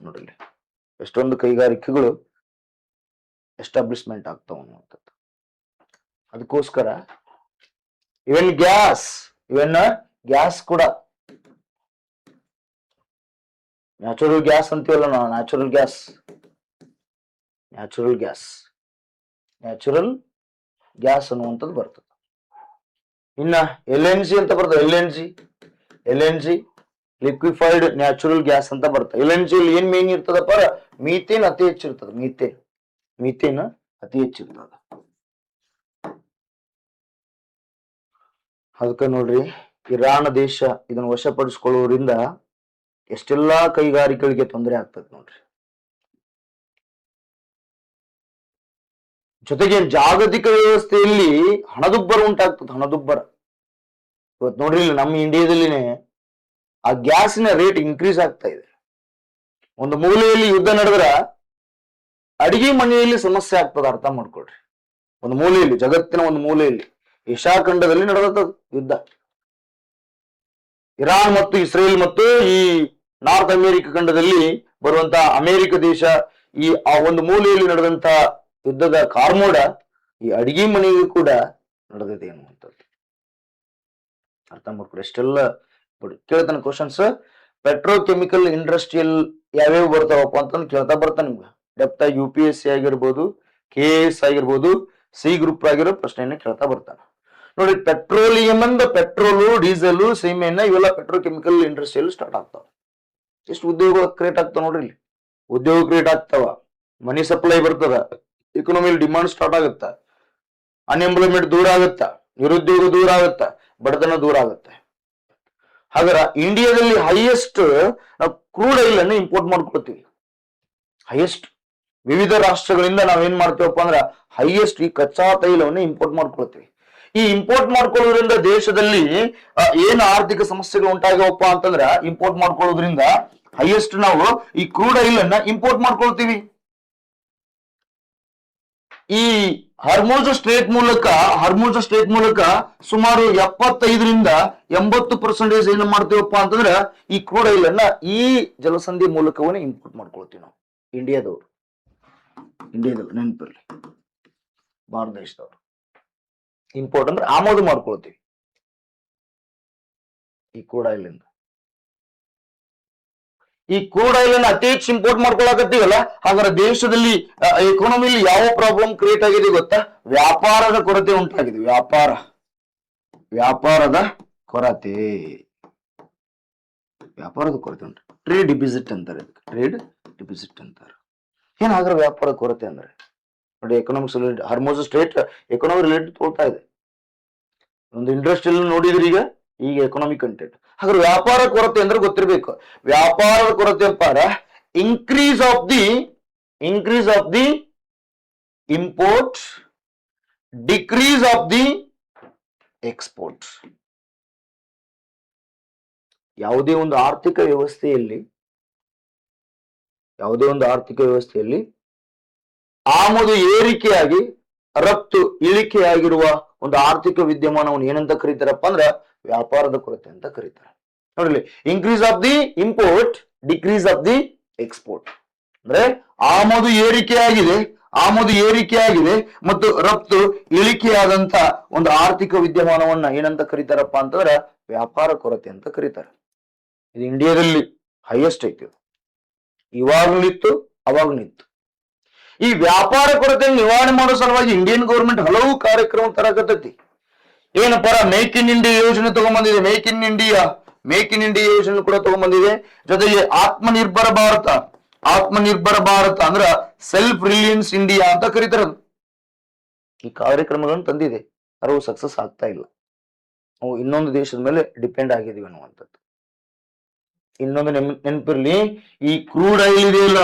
ನೋಡಿ ಎಷ್ಟೊಂದು ಕೈಗಾರಿಕೆಗಳು ಎಸ್ಟಾಬ್ಲಿಷ್ಮೆಂಟ್ ಆಗ್ತಾವ ಅನ್ನುವಂಥದ್ದು. ಅದಕ್ಕೋಸ್ಕರ ಇವನ್ ಗ್ಯಾಸ್ ಕೂಡ ನ್ಯಾಚುರಲ್ ಗ್ಯಾಸ್ ಅಂತೀವಲ್ಲ ನಾವು, ನ್ಯಾಚುರಲ್ ಗ್ಯಾಸ್ ಅನ್ನುವಂಥದ್ದು ಬರ್ತದೆ. ಇನ್ನ LNG ಅಂತ ಬರ್ತದೆ. L N G liquefied natural gas ಅಂತ ಬರುತ್ತೆ. ಎಲ್ ಎನ್ ಜಿ ಏನ್ ಮೇನ್ ಇರ್ತದಪ್ಪ, ಮೀಥೇನ್ ಅತಿ ಹೆಚ್ಚಿರ್ತದ. ಮೀಥೇನ್ ಅತಿ ಹೆಚ್ಚಿರ್ತದ. ಅದಕ್ಕೆ ನೋಡ್ರಿ, ಇರಾನ್ ದೇಶ ಇದನ್ನು ವಶಪಡಿಸಿಕೊಳ್ಳುವುದರಿಂದ ಎಷ್ಟೆಲ್ಲಾ ಕೈಗಾರಿಕೆಗಳಿಗೆ ತೊಂದರೆ ಆಗ್ತದೆ ನೋಡ್ರಿ. ಜೊತೆಗೆ ಜಾಗತಿಕ ವ್ಯವಸ್ಥೆಯಲ್ಲಿ ಹಣದುಬ್ಬರ ಉಂಟಾಗ್ತದೆ. ಹಣದುಬ್ಬರ ಇವತ್ತು ನೋಡ್ರಿ, ನಮ್ಮ ಇಂಡಿಯಾದಲ್ಲಿನೇ ಆ ಗ್ಯಾಸಿನ ರೇಟ್ ಇನ್ಕ್ರೀಸ್ ಆಗ್ತಾ ಇದೆ. ಒಂದು ಮೂಲೆಯಲ್ಲಿ ಯುದ್ಧ ನಡೆದ್ರ ಅಡಿಗೆ ಮನೆಯಲ್ಲಿ ಸಮಸ್ಯೆ ಆಗ್ತದ. ಅರ್ಥ ಮಾಡ್ಕೊಳ್ರಿ. ಒಂದು ಮೂಲೆಯಲ್ಲಿ, ಜಗತ್ತಿನ ಒಂದು ಮೂಲೆಯಲ್ಲಿ, ಏಷ್ಯಾ ಖಂಡದಲ್ಲಿ ನಡೆದ ಯುದ್ಧ, ಇರಾನ್ ಮತ್ತು ಇಸ್ರೇಲ್ ಮತ್ತು ಈ ನಾರ್ತ್ ಅಮೆರಿಕ ಖಂಡದಲ್ಲಿ ಬರುವಂತ ಅಮೆರಿಕ ದೇಶ, ಈ ಆ ಒಂದು ಮೂಲೆಯಲ್ಲಿ ನಡೆದಂತ ಯುದ್ಧದ ಕಾರ್ಮೋಡ ಈ ಅಡಿಗೆ ಮನೆಗೂ ಕೂಡ ನಡೆದಿದೆ ಅನ್ನುವಂಥದ್ದು. ಅರ್ಥ ಮಾಡ್ಕೊಡಿ. ಎಷ್ಟೆಲ್ಲ ಕೇಳ್ತಾನೆ ಕ್ವಶನ್ಸ್. ಪೆಟ್ರೋಕೆಮಿಕಲ್ ಇಂಡಸ್ಟ್ರಿಯಲ್ ಯಾವ್ಯಾವ ಬರ್ತಾವಪ್ಪ ಅಂತಂದು ಕೇಳ್ತಾ ಬರ್ತಾನೆ ನಿಮ್ಗೆ. ಡೆಪ್ತ್ UPSC ಆಗಿರ್ಬೋದು, KS ಆಗಿರ್ಬೋದು, C ಗ್ರೂಪ್ ಆಗಿರೋ ಪ್ರಶ್ನೆಯನ್ನ ಕೇಳ್ತಾ ಬರ್ತಾನೆ. ನೋಡಿ, ಪೆಟ್ರೋಲಿಯಂ ಅಂದ ಪೆಟ್ರೋಲು, ಡೀಸೆಲ್, ಸೀಮೆಎಣ್ಣೆ ಇವೆಲ್ಲ ಪೆಟ್ರೋಕೆಮಿಕಲ್ ಇಂಡಸ್ಟ್ರಿಯಲ್ಲಿ ಸ್ಟಾರ್ಟ್ ಆಗ್ತಾವ. ಎಷ್ಟು ಉದ್ಯೋಗ ಕ್ರಿಯೇಟ್ ಆಗ್ತಾವ ನೋಡ್ರಿ. ಇಲ್ಲಿ ಉದ್ಯೋಗ ಕ್ರಿಯೇಟ್ ಆಗ್ತಾವ, ಮನಿ ಸಪ್ಲೈ ಬರ್ತದ, ಇಕನಾಮಿಲಿ ಡಿಮಾಂಡ್ ಸ್ಟಾರ್ಟ್ ಆಗುತ್ತ, ಅನ್ಎಂಪ್ಲಾಯ್ಮೆಂಟ್ ದೂರ ಆಗುತ್ತ, ನಿರುದ್ಯೋಗ ದೂರ ಆಗುತ್ತ, ಬಡತನ ದೂರ ಆಗುತ್ತೆ. ಹಾಗಾದ್ರೆ ಇಂಡಿಯಾದಲ್ಲಿ ಹೈಯೆಸ್ಟ್ ನಾವು ಕ್ರೂಡ್ ಆಯಿಲ್ ಅನ್ನು ಇಂಪೋರ್ಟ್ ಮಾಡ್ಕೊಳ್ತೀವಿ. ಹೈಯೆಸ್ಟ್ ವಿವಿಧ ರಾಷ್ಟ್ರಗಳಿಂದ ನಾವೇನ್ ಮಾಡ್ತೀವಪ್ಪ ಅಂದ್ರ ಹೈಯೆಸ್ಟ್ ಈ ಕಚ್ಚಾ ತೈಲವನ್ನು ಇಂಪೋರ್ಟ್ ಮಾಡ್ಕೊಳ್ತೀವಿ. ಈ ಇಂಪೋರ್ಟ್ ಮಾಡ್ಕೊಳ್ಳೋದ್ರಿಂದ ದೇಶದಲ್ಲಿ ಏನು ಆರ್ಥಿಕ ಸಮಸ್ಯೆಗಳು ಉಂಟಾಗ್ಯವಪ್ಪ ಅಂತಂದ್ರ, ಇಂಪೋರ್ಟ್ ಮಾಡ್ಕೊಳ್ಳೋದ್ರಿಂದ ಹೈಯೆಸ್ಟ್ ನಾವು ಈ ಕ್ರೂಡ್ ಆಯಿಲ್ ಅನ್ನ ಇಂಪೋರ್ಟ್ ಮಾಡ್ಕೊಳ್ತೀವಿ. ಈ ಹರ್ಮುಜ್ ಸ್ಟ್ರೇಟ್ ಮೂಲಕ ಸುಮಾರು 75-80% ಏನು ಮಾಡ್ತೀವಪ್ಪ ಅಂತಂದ್ರೆ ಈ ಕ್ರೂಡ್ ಆಯಿಲ್ ಅನ್ನ ಈ ಜಲಸಂಧಿ ಮೂಲಕವೇ ಇಂಪೋರ್ಟ್ ಮಾಡ್ಕೊಳ್ತೀವಿ ನಾವು. ಇಂಡಿಯಾದವರು ನೆನಪಿರ್ಲಿ, ಭಾರತ ದೇಶದವರು ಇಂಪೋರ್ಟ್ ಅಂದ್ರೆ ಆಮದು ಮಾಡ್ಕೊಳ್ತೀವಿ ಈ ಕ್ರೂಡ್ ಆಯಿಲ್ ಇಂದ. ಈ ಕ್ರೂಡ್ ಆಯಿಲ್ ಅನ್ನ ಅತಿ ಹೆಚ್ಚು ಇಂಪೋರ್ಟ್ ಮಾಡ್ಕೊಳಕತ್ತೀವಲ್ಲ, ಹಾಗಾದ್ರೆ ದೇಶದಲ್ಲಿ ಎಕಾನಮಿಲಿ ಯಾವ ಪ್ರಾಬ್ಲಮ್ ಕ್ರಿಯೇಟ್ ಆಗಿದೆ ಗೊತ್ತಾ? ವ್ಯಾಪಾರದ ಕೊರತೆ ಉಂಟಾಗಿದೆ. ವ್ಯಾಪಾರದ ಕೊರತೆ ಉಂಟು. ಟ್ರೇಡ್ ಡಿಫಿಸಿಟ್ ಅಂತಾರೆ. ಏನಾದ್ರೆ ವ್ಯಾಪಾರ ಕೊರತೆ ಅಂದ್ರೆ ನೋಡಿ, economics Hormuz strait economy related ತೋಳ್ತಾ ಇದೆ. ಒಂದು ಇಂಡಸ್ಟ್ರಿಯಲ್ ನೋಡಿದ್ರಿ ಈಗ ಎಕನಾಮಿಕ್ ಕಂಟೆಂಟ್. ಹಾಗಾದ್ರೆ ವ್ಯಾಪಾರ ಕೊರತೆ ಅಂದ್ರೆ ಗೊತ್ತಿರ್ಬೇಕು. ವ್ಯಾಪಾರದ ಕೊರತೆ ಅಂತಾರ increase of the import, decrease of the export. ಯಾವುದೇ ಒಂದು ಆರ್ಥಿಕ ವ್ಯವಸ್ಥೆಯಲ್ಲಿ ಆಮದು ಏರಿಕೆಯಾಗಿ ರಫ್ತು ಇಳಿಕೆಯಾಗಿರುವ ಒಂದು ಆರ್ಥಿಕ ವಿದ್ಯಮಾನವನ್ನು ಏನಂತ ಕರೀತಾರಪ್ಪ ಅಂದ್ರ ವ್ಯಾಪಾರದ ಕೊರತೆ ಅಂತ ಕರೀತಾರೆ. ನೋಡ್ರಿ, increase of the import, decrease of the export ಅಂದ್ರೆ ಆಮದು ಏರಿಕೆಯಾಗಿದೆ ಮತ್ತು ರಫ್ತು ಇಳಿಕೆಯಾದಂತ ಒಂದು ಆರ್ಥಿಕ ವಿದ್ಯಮಾನವನ್ನ ಏನಂತ ಕರೀತಾರಪ್ಪ ಅಂತಂದ್ರ ವ್ಯಾಪಾರ ಕೊರತೆ ಅಂತ ಕರೀತಾರೆ. ಇದು ಇಂಡಿಯಾದಲ್ಲಿ ಹೈಯೆಸ್ಟ್ ಐತಿ. ಇವಾಗ್ಲಿತ್ತು, ಅವಾಗ್ಲಿತ್ತು. ಈ ವ್ಯಾಪಾರ ಕೊರತೆ ನಿವಾರಣೆ ಮಾಡೋ ಸಲುವಾಗಿ ಇಂಡಿಯನ್ ಗೌರ್ಮೆಂಟ್ ಹಲವು ಕಾರ್ಯಕ್ರಮ ತರಕತ್ತೈತಿ. ಏನಪ್ಪ, ಮೇಕ್ ಇನ್ ಇಂಡಿಯಾ ಯೋಜನೆ ತಗೊಂಡ್ಬಂದಿದೆ. ಮೇಕ್ ಇನ್ ಇಂಡಿಯಾ ಯೋಜನೆ ಕೂಡ ತಗೊಂಡ್ಬಂದಿದೆ. ಜೊತೆಗೆ ಆತ್ಮನಿರ್ಭರ ಭಾರತ ಅಂದ್ರ ಸೆಲ್ಫ್ ರಿಲಿಯನ್ಸ್ ಇಂಡಿಯಾ ಅಂತ ಕರೀತಾರೆ. ಈ ಕಾರ್ಯಕ್ರಮಗಳನ್ನು ತಂದಿದೆ, ಅವು ಸಕ್ಸಸ್ ಆಗ್ತಾ ಇಲ್ಲ. ನಾವು ಇನ್ನೊಂದು ದೇಶದ ಮೇಲೆ ಡಿಪೆಂಡ್ ಆಗಿದೀವಿ ಅನ್ನುವಂಥದ್ದು. ಇನ್ನೊಂದು ನೆನಪಿರ್ಲಿ, ಈ ಕ್ರೂಡ್ ಆಯಿಲ್ ಇದೆಯಲ್ಲ,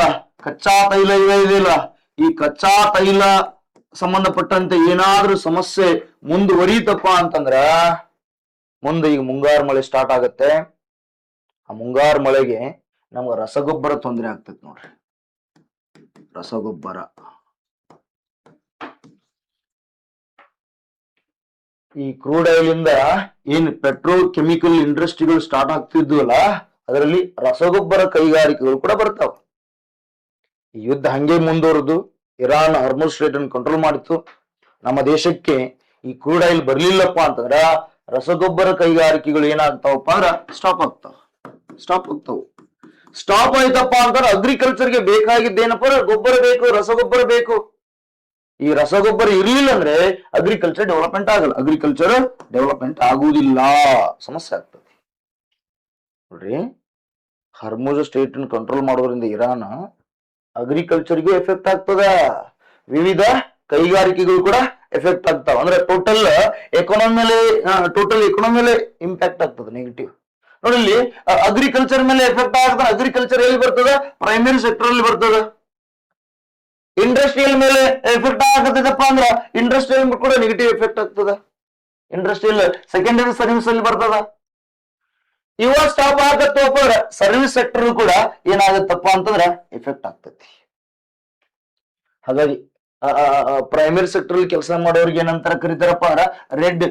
ಕಚ್ಚಾ ತೈಲ ಇದೆಯಲ್ಲ, ಈ ಕಚ್ಚಾ ತೈಲ ಸಂಬಂಧಪಟ್ಟಂತೆ ಏನಾದ್ರೂ ಸಮಸ್ಯೆ ಮುಂದುವರಿತಪ್ಪ ಅಂತಂದ್ರ ಮುಂದೆ ಈಗ ಮುಂಗಾರು ಮಳೆ ಸ್ಟಾರ್ಟ್ ಆಗತ್ತೆ. ಆ ಮುಂಗಾರು ಮಳೆಗೆ ನಮ್ಗೆ ರಸಗೊಬ್ಬರ ತೊಂದರೆ ಆಗ್ತದೆ ನೋಡ್ರಿ. ರಸಗೊಬ್ಬರ ಈ ಕ್ರೂಡ್ ಆಯಿಲ್ ಇಂದ ಏನ್ ಪೆಟ್ರೋಕೆಮಿಕಲ್ ಇಂಡಸ್ಟ್ರಿಗಳು ಸ್ಟಾರ್ಟ್ ಆಗ್ತಿದ್ವಲ್ಲ, ಅದರಲ್ಲಿ ರಸಗೊಬ್ಬರ ಕೈಗಾರಿಕೆಗಳು ಕೂಡ ಬರ್ತಾವ. ಈ ಯುದ್ಧ ಹಂಗೆ ಮುಂದುವರೆದು ಇರಾನ್ ಹರ್ಮುಜ್ ಸ್ಟ್ರೇಟ್ ಅನ್ನು ಕಂಟ್ರೋಲ್ ಮಾಡಿತ್ತು. ನಮ್ಮ ದೇಶಕ್ಕೆ ಈ ಕ್ರೂಡ್ ಆಯಿಲ್ ಬರ್ಲಿಲ್ಲಪ್ಪ ಅಂತಂದ್ರ ರಸಗೊಬ್ಬರ ಕೈಗಾರಿಕೆಗಳು ಏನಾಗ್ತಾವಪ್ಪ ಅಂದ್ರ ಸ್ಟಾಪ್ ಆಯ್ತಪ್ಪ ಅಂತಂದ್ರೆ ಅಗ್ರಿಕಲ್ಚರ್ಗೆ ಬೇಕಾಗಿದ್ದೇನಪ್ಪ, ಗೊಬ್ಬರ ಬೇಕು, ರಸಗೊಬ್ಬರ ಬೇಕು. ಈ ರಸಗೊಬ್ಬರ ಇರ್ಲಿಲ್ಲ ಅಂದ್ರೆ ಅಗ್ರಿಕಲ್ಚರ್ ಡೆವಲಪ್ಮೆಂಟ್ ಆಗುವುದಿಲ್ಲ, ಸಮಸ್ಯೆ ಆಗ್ತದೆ. ನೋಡ್ರಿ, ಹರ್ಮುಜ್ ಸ್ಟೇಟ್ ಕಂಟ್ರೋಲ್ ಮಾಡೋದ್ರಿಂದ ಇರಾನ್ ಅಗ್ರಿಕಲ್ಚರ್ಗೂ ಎಫೆಕ್ಟ್ ಆಗ್ತದ, ವಿವಿಧ ಕೈಗಾರಿಕೆಗಳು ಕೂಡ ಎಫೆಕ್ಟ್ ಆಗ್ತಾವ. ಅಂದ್ರೆ ಟೋಟಲ್ ಎಕಾನಮಿ ಮೇಲೆ ಇಂಪ್ಯಾಕ್ಟ್ ಆಗ್ತದೆ ನೆಗೆಟಿವ್. ನೋಡಿ ಇಲ್ಲಿ ಅಗ್ರಿಕಲ್ಚರ್ ಮೇಲೆ ಎಫೆಕ್ಟ್ ಆಗ್ತದೆ. ಅಗ್ರಿಕಲ್ಚರ್ ಎಲ್ಲಿ ಬರ್ತದ? ಪ್ರೈಮರಿ ಸೆಕ್ಟರ್ ಅಲ್ಲಿ ಬರ್ತದ. ಇಂಡಸ್ಟ್ರಿಯಲ್ ಮೇಲೆ ಎಫೆಕ್ಟ್ ಆಗತ್ತದಪ್ಪ ಅಂದ್ರ ಇಂಡಸ್ಟ್ರಿಯಲ್ ಕೂಡ ನೆಗೆಟಿವ್ ಎಫೆಕ್ಟ್ ಆಗ್ತದ. ಇಂಡಸ್ಟ್ರಿಯಲ್ ಸೆಕೆಂಡರಿ ಸರ್ವಿಸ್ ಅಲ್ಲಿ ಬರ್ತದ. ಇವ ಸ್ಟಾಪ್ ಆಗತ್ತಪ್ಪ ಸರ್ವಿಸ್ ಸೆಕ್ಟರ್ ಕೂಡ ಏನಾಗತ್ತಪ್ಪ ಅಂತಂದ್ರ ಎಫೆಕ್ಟ್ ಆಗ್ತತಿ. ಹಾಗಾಗಿ ಪ್ರೈಮರಿ ಸೆಕ್ಟರ್ ಅಲ್ಲಿ ಕೆಲಸ ಮಾಡೋರ್ಗೆ ಏನಂತ ಕರೀತಾರಪ್ಪ ಅಂದ್ರ ರೆಡ್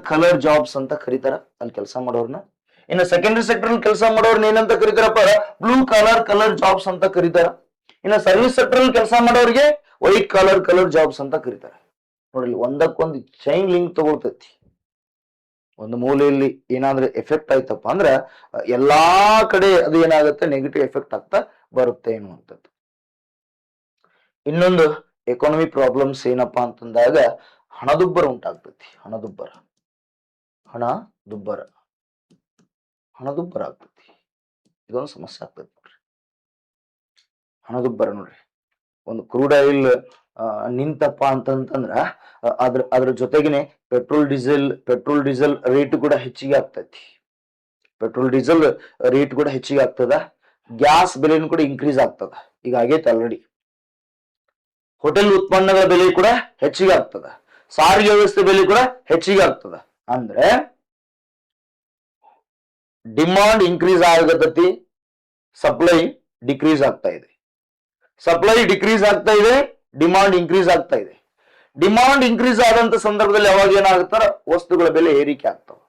ಕಲರ್ ಜಾಬ್ಸ್ ಅಂತ ಕರೀತಾರ ಅಲ್ಲಿ ಕೆಲಸ ಮಾಡೋರ್ನ. ಇನ್ನು ಸೆಕೆಂಡರಿ ಸೆಕ್ಟರ್ ಅಲ್ಲಿ ಕೆಲಸ ಮಾಡೋರ್ನ ಏನಂತ ಕರೀತಾರಪ್ಪ ಅಂದ್ರ ಬ್ಲೂ ಕಲರ್ ಜಾಬ್ಸ್ ಅಂತ ಕರೀತಾರ. ಇನ್ನು ಸರ್ವಿಸ್ ಸೆಕ್ಟರ್ ಅಲ್ಲಿ ಕೆಲಸ ಮಾಡೋರಿಗೆ ವೈಟ್ ಕಲರ್ ಜಾಬ್ಸ್ ಅಂತ ಕರೀತಾರೆ. ನೋಡಿ, ಒಂದಕ್ಕೊಂದು ಚೈನ್ ಲಿಂಕ್ ತಗೊಳ್ತೈತಿ. ಒಂದು ಮೂಲೆಯಲ್ಲಿ ಏನಾದ್ರೆ ಎಫೆಕ್ಟ್ ಆಯ್ತಪ್ಪ ಅಂದ್ರ ಎಲ್ಲಾ ಕಡೆ ಅದು ಏನಾಗುತ್ತೆ, ನೆಗೆಟಿವ್ ಎಫೆಕ್ಟ್ ಆಗ್ತಾ ಬರುತ್ತೆ ಎನ್ನುವಂಥದ್ದು. ಇನ್ನೊಂದು ಎಕಾನಮಿ ಪ್ರಾಬ್ಲಮ್ಸ್ ಏನಪ್ಪಾ ಅಂತಂದಾಗ ಹಣದುಬ್ಬರ ಉಂಟಾಗ್ತೈತಿ. ಹಣದುಬ್ಬರ ಆಗ್ತೈತಿ. ಇದೊಂದು ಸಮಸ್ಯೆ ಆಗ್ತೈತಿ ನೋಡ್ರಿ. ಹಣದುಬ್ಬರ ನೋಡ್ರಿ, ಒಂದು ಕ್ರೂಡ್ ಆಯಿಲ್ ನಿಂತಪ್ಪ ಅಂತಂದ್ರ ಅದ್ರ ಜೊತೆಗೇನೆ ಪೆಟ್ರೋಲ್ ಡೀಸೆಲ್ ರೇಟ್ ಕೂಡ ಹೆಚ್ಚಿಗೆ ಆಗ್ತೈತಿ. ಆಗ್ತದ. ಗ್ಯಾಸ್ ಬೆಲೆನೂ ಕೂಡ ಇನ್ಕ್ರೀಸ್ ಆಗ್ತದ. ಈಗ ಆಗೈತೆ ಆಲ್ರೆಡಿ. ಹೋಟೆಲ್ ಉತ್ಪನ್ನಗಳ ಬೆಲೆ ಕೂಡ ಹೆಚ್ಚಿಗೆ ಆಗ್ತದ. ಸಾರಿಗೆ ವ್ಯವಸ್ಥೆ ಬೆಲೆ ಕೂಡ ಹೆಚ್ಚಿಗೆ ಆಗ್ತದ. ಅಂದ್ರೆ ಡಿಮಾಂಡ್ ಇನ್ಕ್ರೀಸ್ ಆಗತೈತಿ, ಸಪ್ಲೈ ಡಿಕ್ರೀಸ್ ಆಗ್ತಾ ಇದೆ. ಡಿಮಾಂಡ್ ಇನ್ಕ್ರೀಸ್ ಆಗ್ತಾ ಇದೆ. ಡಿಮಾಂಡ್ ಇನ್ಕ್ರೀಸ್ ಆದಂತ ಸಂದರ್ಭದಲ್ಲಿ ಯಾವಾಗ ಏನಾಗುತ್ತಾರ, ವಸ್ತುಗಳ ಬೆಲೆ ಏರಿಕೆ ಆಗ್ತಾವ.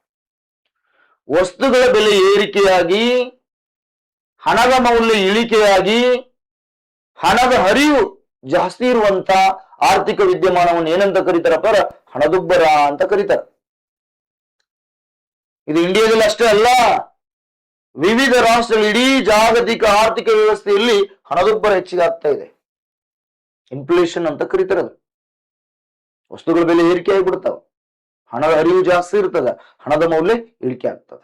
ವಸ್ತುಗಳ ಬೆಲೆ ಏರಿಕೆಯಾಗಿ ಹಣದ ಮೌಲ್ಯ ಇಳಿಕೆಯಾಗಿ ಹಣದ ಹರಿವು ಜಾಸ್ತಿ ಇರುವಂತ ಆರ್ಥಿಕ ವಿದ್ಯಮಾನವನ್ನು ಏನಂತ ಕರೀತಾರಪ್ಪ, ಹಣದುಬ್ಬರ ಅಂತ ಕರೀತಾರ. ಇದು ಇಂಡಿಯಾದಲ್ಲಿ ಅಷ್ಟೇ ಅಲ್ಲ, ವಿವಿಧ ರಾಷ್ಟ್ರಗಳು, ಇಡೀ ಜಾಗತಿಕ ಆರ್ಥಿಕ ವ್ಯವಸ್ಥೆಯಲ್ಲಿ ಹಣದುಬ್ಬರ ಹೆಚ್ಚಿಗೆ ಆಗ್ತಾ ಇದೆ. ಇನ್ಫ್ಲೇಷನ್ ಅಂತ ಕರೀತಾರೆ. ಅದು ವಸ್ತುಗಳ ಬೆಲೆ ಏರಿಕೆ ಆಗಿಬಿಡ್ತಾವ, ಹಣದ ಹರಿವು ಜಾಸ್ತಿ ಇರ್ತದ, ಹಣದ ಮೌಲ್ಯ ಇಳಿಕೆ ಆಗ್ತದ,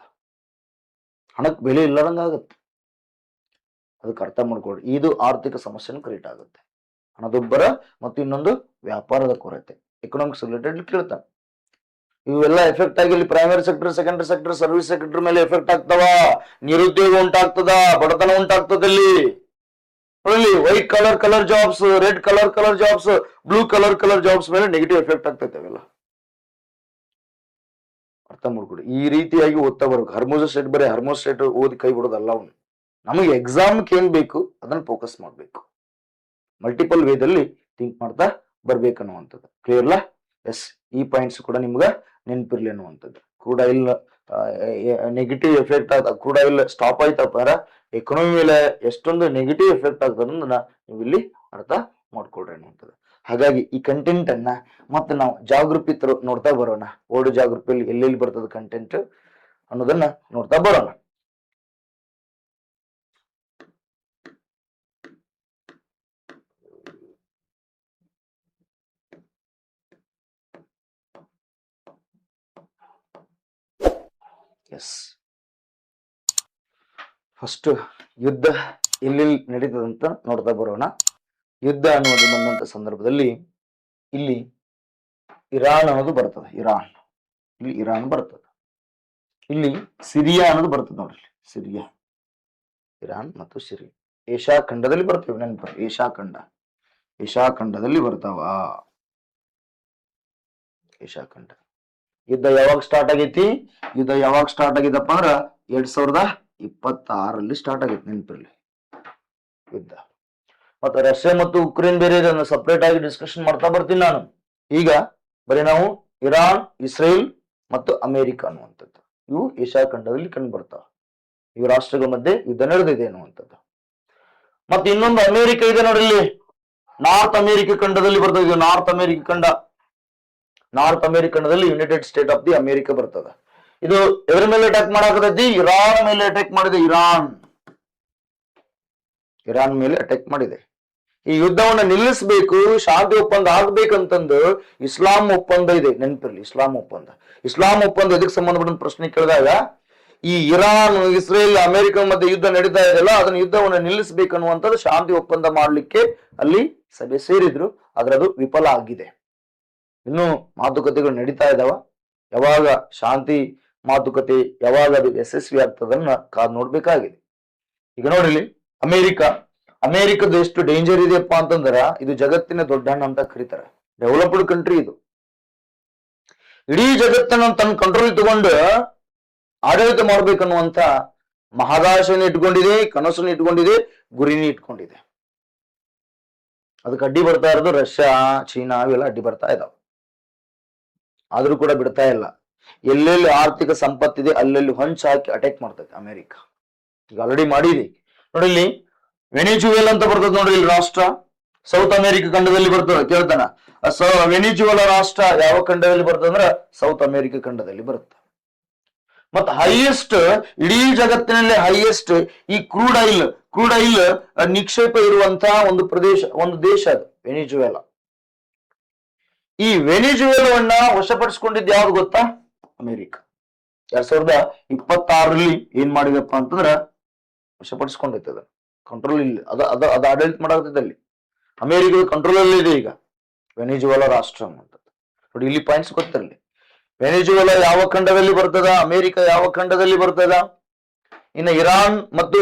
ಹಣಕ್ಕೆ ಬೆಲೆ ಇಲ್ಲದಂಗಾಗತ್ತೆ. ಅದಕ್ಕೆ ಅರ್ಥ ಮಾಡ್ಕೊಳ್ರಿ, ಇದು ಆರ್ಥಿಕ ಸಮಸ್ಯೆನೂ ಕ್ರಿಯೇಟ್ ಆಗುತ್ತೆ. ಹಣದುಬ್ಬರ ಮತ್ತು ಇನ್ನೊಂದು ವ್ಯಾಪಾರದ ಕೊರತೆ, ಎಕನಾಮಿಕ್ಸ್ ರಿಲೇಟೆಡ್ ಕೇಳ್ತಾನೆ. ಇವೆಲ್ಲ ಎಫೆಕ್ಟ್ ಆಗಿ ಇಲ್ಲಿ primary sector, secondary sector, service sector ಮೇಲೆ ಎಫೆಕ್ಟ್ ಆಗ್ತಾವ. ನಿರುದ್ಯೋಗ ಉಂಟಾಗ್ತದ, ಬಡತನ ಉಂಟಾಗ್ತದಲ್ಲಿ. White colour jobs, red colour jobs, blue colour jobs ಮೇಲೆ ನೆಗೆಟಿವ್ ಎಫೆಕ್ಟ್ ಆಗ್ತೈತೆ. ಅವೆಲ್ಲ ಅರ್ಥ ಮಾಡ್ಕೊಡಿ. ಈ ರೀತಿಯಾಗಿ ಓದ್ತಾ ಬರ್ಬೇಕು. ಹರ್ಮೋಸ್ ಸ್ಟೇಟ್ ಓದಿ ಕೈ ಬಿಡೋದಲ್ಲ. ಅವನು ನಮಗೆ ಎಕ್ಸಾಮ್ಗೆ ಏನ್ ಬೇಕು ಅದನ್ನ ಫೋಕಸ್ ಮಾಡ್ಬೇಕು. ಮಲ್ಟಿಪಲ್ ವೇದಲ್ಲಿ ಥಿಂಕ್ ಮಾಡ್ತಾ ಬರ್ಬೇಕನ್ನುವಂಥದ್ದು. ಕ್ಲಿಯರ್ಲಾ? ಎಸ್, ಈ ಪಾಯಿಂಟ್ಸ್ ಕೂಡ ನಿಮ್ಗ ನೆನಪಿರ್ಲಿ ಅನ್ನುವಂಥದ್ದು. Crude oil negative effect crude oil stop ಆಯ್ತಪ್ಪ ಎಕನಾಮಿ ಮೇಲೆ ಎಷ್ಟೊಂದು ನೆಗೆಟಿವ್ ಎಫೆಕ್ಟ್ ಆಗ್ತದನ್ನ ನೀವು ಇಲ್ಲಿ ಅರ್ಥ ಮಾಡ್ಕೊಳ್ರಿ ಅನ್ನುವಂಥದ್ದು. ಹಾಗಾಗಿ ಈ ಕಂಟೆಂಟ್ ಅನ್ನ ಮತ್ತೆ ನಾವು ಜಾಗೃತಿ ನೋಡ್ತಾ ಬರೋಣ. ಓಲ್ಡ್ ಜಾಗೃತಿಯಲ್ಲಿ ಎಲ್ಲೆಲ್ಲಿ ಬರ್ತದ ಕಂಟೆಂಟ್ ಅನ್ನೋದನ್ನ ನೋಡ್ತಾ ಬರೋಣ. ಎಸ್, ಫಸ್ಟ್ ಯುದ್ಧ ಎಲ್ಲಿ ನಡೀತದಂತ ನೋಡ್ತಾ ಬರೋಣ. ಯುದ್ಧ ಅನ್ನೋದು ಬಂದಂತ ಸಂದರ್ಭದಲ್ಲಿ ಇಲ್ಲಿ ಇರಾನ್ ಅನ್ನೋದು ಬರ್ತದೆ. ಇಲ್ಲಿ ಇರಾನ್ ಬರ್ತದೆ. ಇಲ್ಲಿ ಸಿರಿಯಾ ಅನ್ನೋದು ಬರ್ತದೆ ನೋಡ್ರಿ. ಸಿರಿಯಾ, ಇರಾನ್ ಮತ್ತು ಸಿರಿಯಾ ಏಷ್ಯಾ ಖಂಡದಲ್ಲಿ ಬರ್ತೇವೆ. ನೆನಪ, ಏಷ್ಯಾ ಖಂಡದಲ್ಲಿ ಬರ್ತಾವ. ಏಷ್ಯಾ ಖಂಡ. ಯುದ್ಧ ಯಾವಾಗ ಸ್ಟಾರ್ಟ್ ಆಗೈತಿ? ಯುದ್ಧ ಯಾವಾಗ ಸ್ಟಾರ್ಟ್ ಆಗಿದಪ್ಪ ಅಂದ್ರ 2026 ಸ್ಟಾರ್ಟ್ ಆಗೈತಿ. ನೆನಪಿರ್ಲಿ ಯುದ್ಧ. ಮತ್ತೆ ರಷ್ಯಾ ಮತ್ತು ಉಕ್ರೇನ್ ಬೇರೆ ಇದನ್ನ ಸಪರೇಟ್ ಆಗಿ ಡಿಸ್ಕಷನ್ ಮಾಡ್ತಾ ಬರ್ತೀನಿ ನಾನು. ಈಗ ಬರೀ ನಾವು ಇರಾನ್, ಇಸ್ರೇಲ್ ಮತ್ತು ಅಮೆರಿಕ ಅನ್ನುವಂಥದ್ದು ಇವು ಏಷ್ಯಾ ಖಂಡದಲ್ಲಿ ಕಂಡು ಬರ್ತಾವ. ಇವು ರಾಷ್ಟ್ರಗಳ ಮಧ್ಯೆ ಯುದ್ಧ ನಡೆದಿದೆ ಅನ್ನುವಂಥದ್ದು. ಮತ್ತೆ ಇನ್ನೊಂದು ಅಮೆರಿಕ ಇದೆ ನೋಡಿ, ಇಲ್ಲಿ ನಾರ್ತ್ ಅಮೆರಿಕ ಖಂಡದಲ್ಲಿ ಬರ್ತದೆ. ಇದು ನಾರ್ತ್ ಅಮೆರಿಕ ಖಂಡ. ನಾರ್ತ್ ಅಮೆರಿಕ ಖಂಡದಲ್ಲಿ United state of the America ಬರ್ತದ. ಇದು ಎದ್ರ ಮೇಲೆ ಅಟ್ಯಾಕ್ ಮಾಡಾಕತೈತಿ? ಇರಾನ್ ಮೇಲೆ ಅಟ್ಯಾಕ್ ಮಾಡಿದೆ. ಇರಾನ್ ಮೇಲೆ ಅಟ್ಯಾಕ್ ಮಾಡಿದೆ. ಈ ಯುದ್ಧವನ್ನ ನಿಲ್ಲಿಸಬೇಕು, ಶಾಂತಿ ಒಪ್ಪಂದ ಆಗ್ಬೇಕಂತಂದು ಇಸ್ಲಾಂ ಒಪ್ಪಂದ ಇದೆ. ನೆನಪಿರ್ಲಿ, ಇಸ್ಲಾಂ ಒಪ್ಪಂದ. ಎದಕ್ಕೆ ಸಂಬಂಧಪಟ್ಟ ಪ್ರಶ್ನೆ ಕೇಳಿದಾಗ ಈ ಇರಾನ್ ಇಸ್ರೇಲ್ ಅಮೆರಿಕ ಮಧ್ಯೆ ಯುದ್ಧ ನಡೀತಾ ಇದೆಯಲ್ಲ, ಅದನ್ನ ಯುದ್ಧವನ್ನು ನಿಲ್ಲಿಸಬೇಕನ್ನುವಂಥದ್ದು ಶಾಂತಿ ಒಪ್ಪಂದ ಮಾಡಲಿಕ್ಕೆ ಅಲ್ಲಿ ಸಭೆ ಸೇರಿದ್ರು. ಆದ್ರೆ ಅದು ವಿಫಲ ಆಗಿದೆ. ಇನ್ನು ಮಾತುಕತೆಗಳು ನಡೀತಾ ಇದಾವ. ಯಾವಾಗ ಶಾಂತಿ ಮಾತುಕತೆ ಯಾವಾಗ ಅದು ಯಶಸ್ವಿ ಆಗ್ತದನ್ನ ಕಾದ್ ನೋಡ್ಬೇಕಾಗಿದೆ. ಈಗ ನೋಡಿಲಿ, ಅಮೆರಿಕದ ಎಷ್ಟು ಡೇಂಜರ್ ಇದೆಯಪ್ಪ ಅಂತಂದ್ರ, ಇದು ಜಗತ್ತಿನ ದೊಡ್ಡ ಹಣ್ಣು ಅಂತ ಕರೀತಾರೆ. ಡೆವಲಪ್ಡ್ ಕಂಟ್ರಿ ಇದು. ಇಡೀ ಜಗತ್ತನ್ನ ತನ್ನ ಕಂಟ್ರೋಲ್ ತಗೊಂಡು ಆಡಳಿತ ಮಾಡ್ಬೇಕನ್ನುವಂತ ಮಹದಾಶೆಯನ್ನು ಇಟ್ಕೊಂಡಿದೆ, ಕನಸನ್ನು ಇಟ್ಕೊಂಡಿದೆ, ಗುರಿನಿ ಇಟ್ಕೊಂಡಿದೆ. ಅದಕ್ಕೆ ಅಡ್ಡಿ ಬರ್ತಾ ಇರೋದು ರಷ್ಯಾ, ಚೀನಾ ಇವೆಲ್ಲ ಅಡ್ಡಿ ಬರ್ತಾ ಇದಾವೆ. ಆದ್ರೂ ಕೂಡ ಬಿಡ್ತಾ ಇಲ್ಲ. ಎಲ್ಲೆಲ್ಲಿ ಆರ್ಥಿಕ ಸಂಪತ್ತಿದೆ ಅಲ್ಲೆಲ್ಲಿ ಹೊಂಚು ಹಾಕಿ ಅಟ್ಯಾಕ್ ಮಾಡ್ತದೆ ಅಮೆರಿಕ. ಈಗ ಆಲ್ರೆಡಿ ಮಾಡಿದೆ. ನೋಡಿ ಇಲ್ಲಿ ವೆನಿಜುವೆಲ್ ಅಂತ ಬರ್ತದೆ ನೋಡ್ರಿ, ಇಲ್ಲಿ ರಾಷ್ಟ್ರ ಸೌತ್ ಅಮೆರಿಕ ಖಂಡದಲ್ಲಿ ಬರ್ತದೆ. ಕೇಳ್ತಾನ, ವೆನಿಜುವೆಲಾ ರಾಷ್ಟ್ರ ಯಾವ ಖಂಡದಲ್ಲಿ ಬರ್ತದೆ ಅಂದ್ರೆ ಸೌತ್ ಅಮೆರಿಕ ಖಂಡದಲ್ಲಿ ಬರುತ್ತೆ. ಮತ್ತ ಹೈಯೆಸ್ಟ್, ಇಡೀ ಜಗತ್ತಿನಲ್ಲಿ ಹೈಯೆಸ್ಟ್ ಈ ಕ್ರೂಡ್ ಆಯಿಲ್ ನಿಕ್ಷೇಪ ಇರುವಂತಹ ಒಂದು ಪ್ರದೇಶ, ಒಂದು ದೇಶ ಅದು ವೆನಿಜುವೆಲಾ. ಈ ವೆನಿಜುವೆಲವನ್ನ ವಶಪಡಿಸಿಕೊಂಡಿದ್ದು ಯಾವ್ದು ಗೊತ್ತಾ? ಅಮೆರಿಕ. 2026ರಲ್ಲಿ ಏನ್ ಮಾಡಿದಪ್ಪ ಅಂತಂದ್ರ ವಶಪಡಿಸ್ಕೊಂಡೈತೆ. ಅದ ಕಂಟ್ರೋಲ್ ಇಲ್ಲ, ಅದ ಆಡಳಿತ ಮಾಡಾಕತ್ತೈತೆ ಅಲ್ಲಿ. ಅಮೆರಿಕದ ಕಂಟ್ರೋಲ್ ಅಲ್ಲಿ ಇದೆ ಈಗ ವೆನಿಜುವೆಲಾ ರಾಷ್ಟ್ರ ಅಂತದ್ದು. ನೋಡಿ ಇಲ್ಲಿ ಪಾಯಿಂಟ್ಸ್ ಗೊತ್ತಿರಲಿ. ವೆನಿಜುವೆಲಾ ಯಾವ ಖಂಡದಲ್ಲಿ ಬರ್ತದ, ಅಮೆರಿಕ ಯಾವ ಖಂಡದಲ್ಲಿ ಬರ್ತದ, ಇನ್ನು ಇರಾನ್ ಮತ್ತು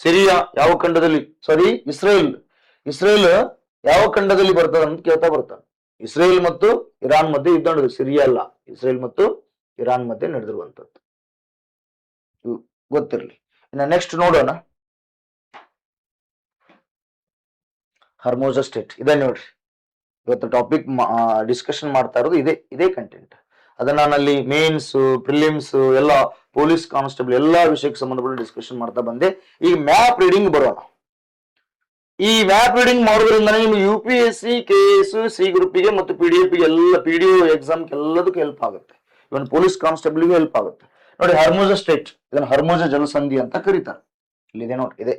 ಸಿರಿಯಾ ಯಾವ ಖಂಡದಲ್ಲಿ, ಸಾರಿ ಇಸ್ರೇಲ್ ಯಾವ ಖಂಡದಲ್ಲಿ ಬರ್ತದ ಅಂತ ಕೇಳ್ತಾ ಬರ್ತಾನೆ. ಇಸ್ರೇಲ್ ಮತ್ತು ಇರಾನ್ ಮಧ್ಯೆ ಯುದ್ಧ ನಡೆದು, ಸಿರಿಯಾ ಅಲ್ಲ, ಇಸ್ರೇಲ್ ಮತ್ತು ಇರಾನ್ ಮಧ್ಯೆ ನಡೆದಿರುವಂತದ್ದು ಗೊತ್ತಿರಲಿ. ಇನ್ನು ನೆಕ್ಸ್ಟ್ ನೋಡೋಣ, ಹರ್ಮೋಜಾ ಸ್ಟೇಟ್ ಇದೆ ನೋಡ್ರಿ. ಇವತ್ತು ಟಾಪಿಕ್ ಡಿಸ್ಕಷನ್ ಮಾಡ್ತಾ ಇರೋದು ಇದೇ ಕಂಟೆಂಟ್. ಅದನ್ನ ನಾನಲ್ಲಿ ಮೇನ್ಸ್, ಪ್ರಿಲಿಮ್ಸ್ ಎಲ್ಲ, ಪೊಲೀಸ್ ಕಾನ್ಸ್ಟೇಬಲ್ ಎಲ್ಲಾ ವಿಷಯಕ್ಕೆ ಸಂಬಂಧಪಟ್ಟ ಡಿಸ್ಕಷನ್ ಮಾಡ್ತಾ ಬಂದೆ. ಈಗ ಮ್ಯಾಪ್ ರೀಡಿಂಗ್ ಬರೋಣ. ಈ ಮ್ಯಾಪ್ ರೀಡಿಂಗ್ ಮಾಡೋದ್ರಿಂದ ನಿಮ್ಗೆ UPSC, KS, C ಗ್ರೂಪಿಗೆ ಮತ್ತು PDF ಎಲ್ಲ PDO ಎಕ್ಸಾಮ್ಗೆ ಎಲ್ಲದಕ್ಕೂ ಹೆಲ್ಪ್ ಆಗುತ್ತೆ. ಇವನ್ ಪೊಲೀಸ್ ಕಾನ್ಸ್ಟೇಬಲ್ಗೆ ಹೆಲ್ಪ್ ಆಗುತ್ತೆ. ನೋಡಿ ಹರ್ಮೋಜಾ ಸ್ಟೇಟ್, ಇದನ್ನ ಹರ್ಮೋಜಾ ಜಲಸಂಧಿ ಅಂತ ಕರೀತಾರೆ. ಇಲ್ಲಿದೆ ನೋಡ್ರಿ, ಇದೆ.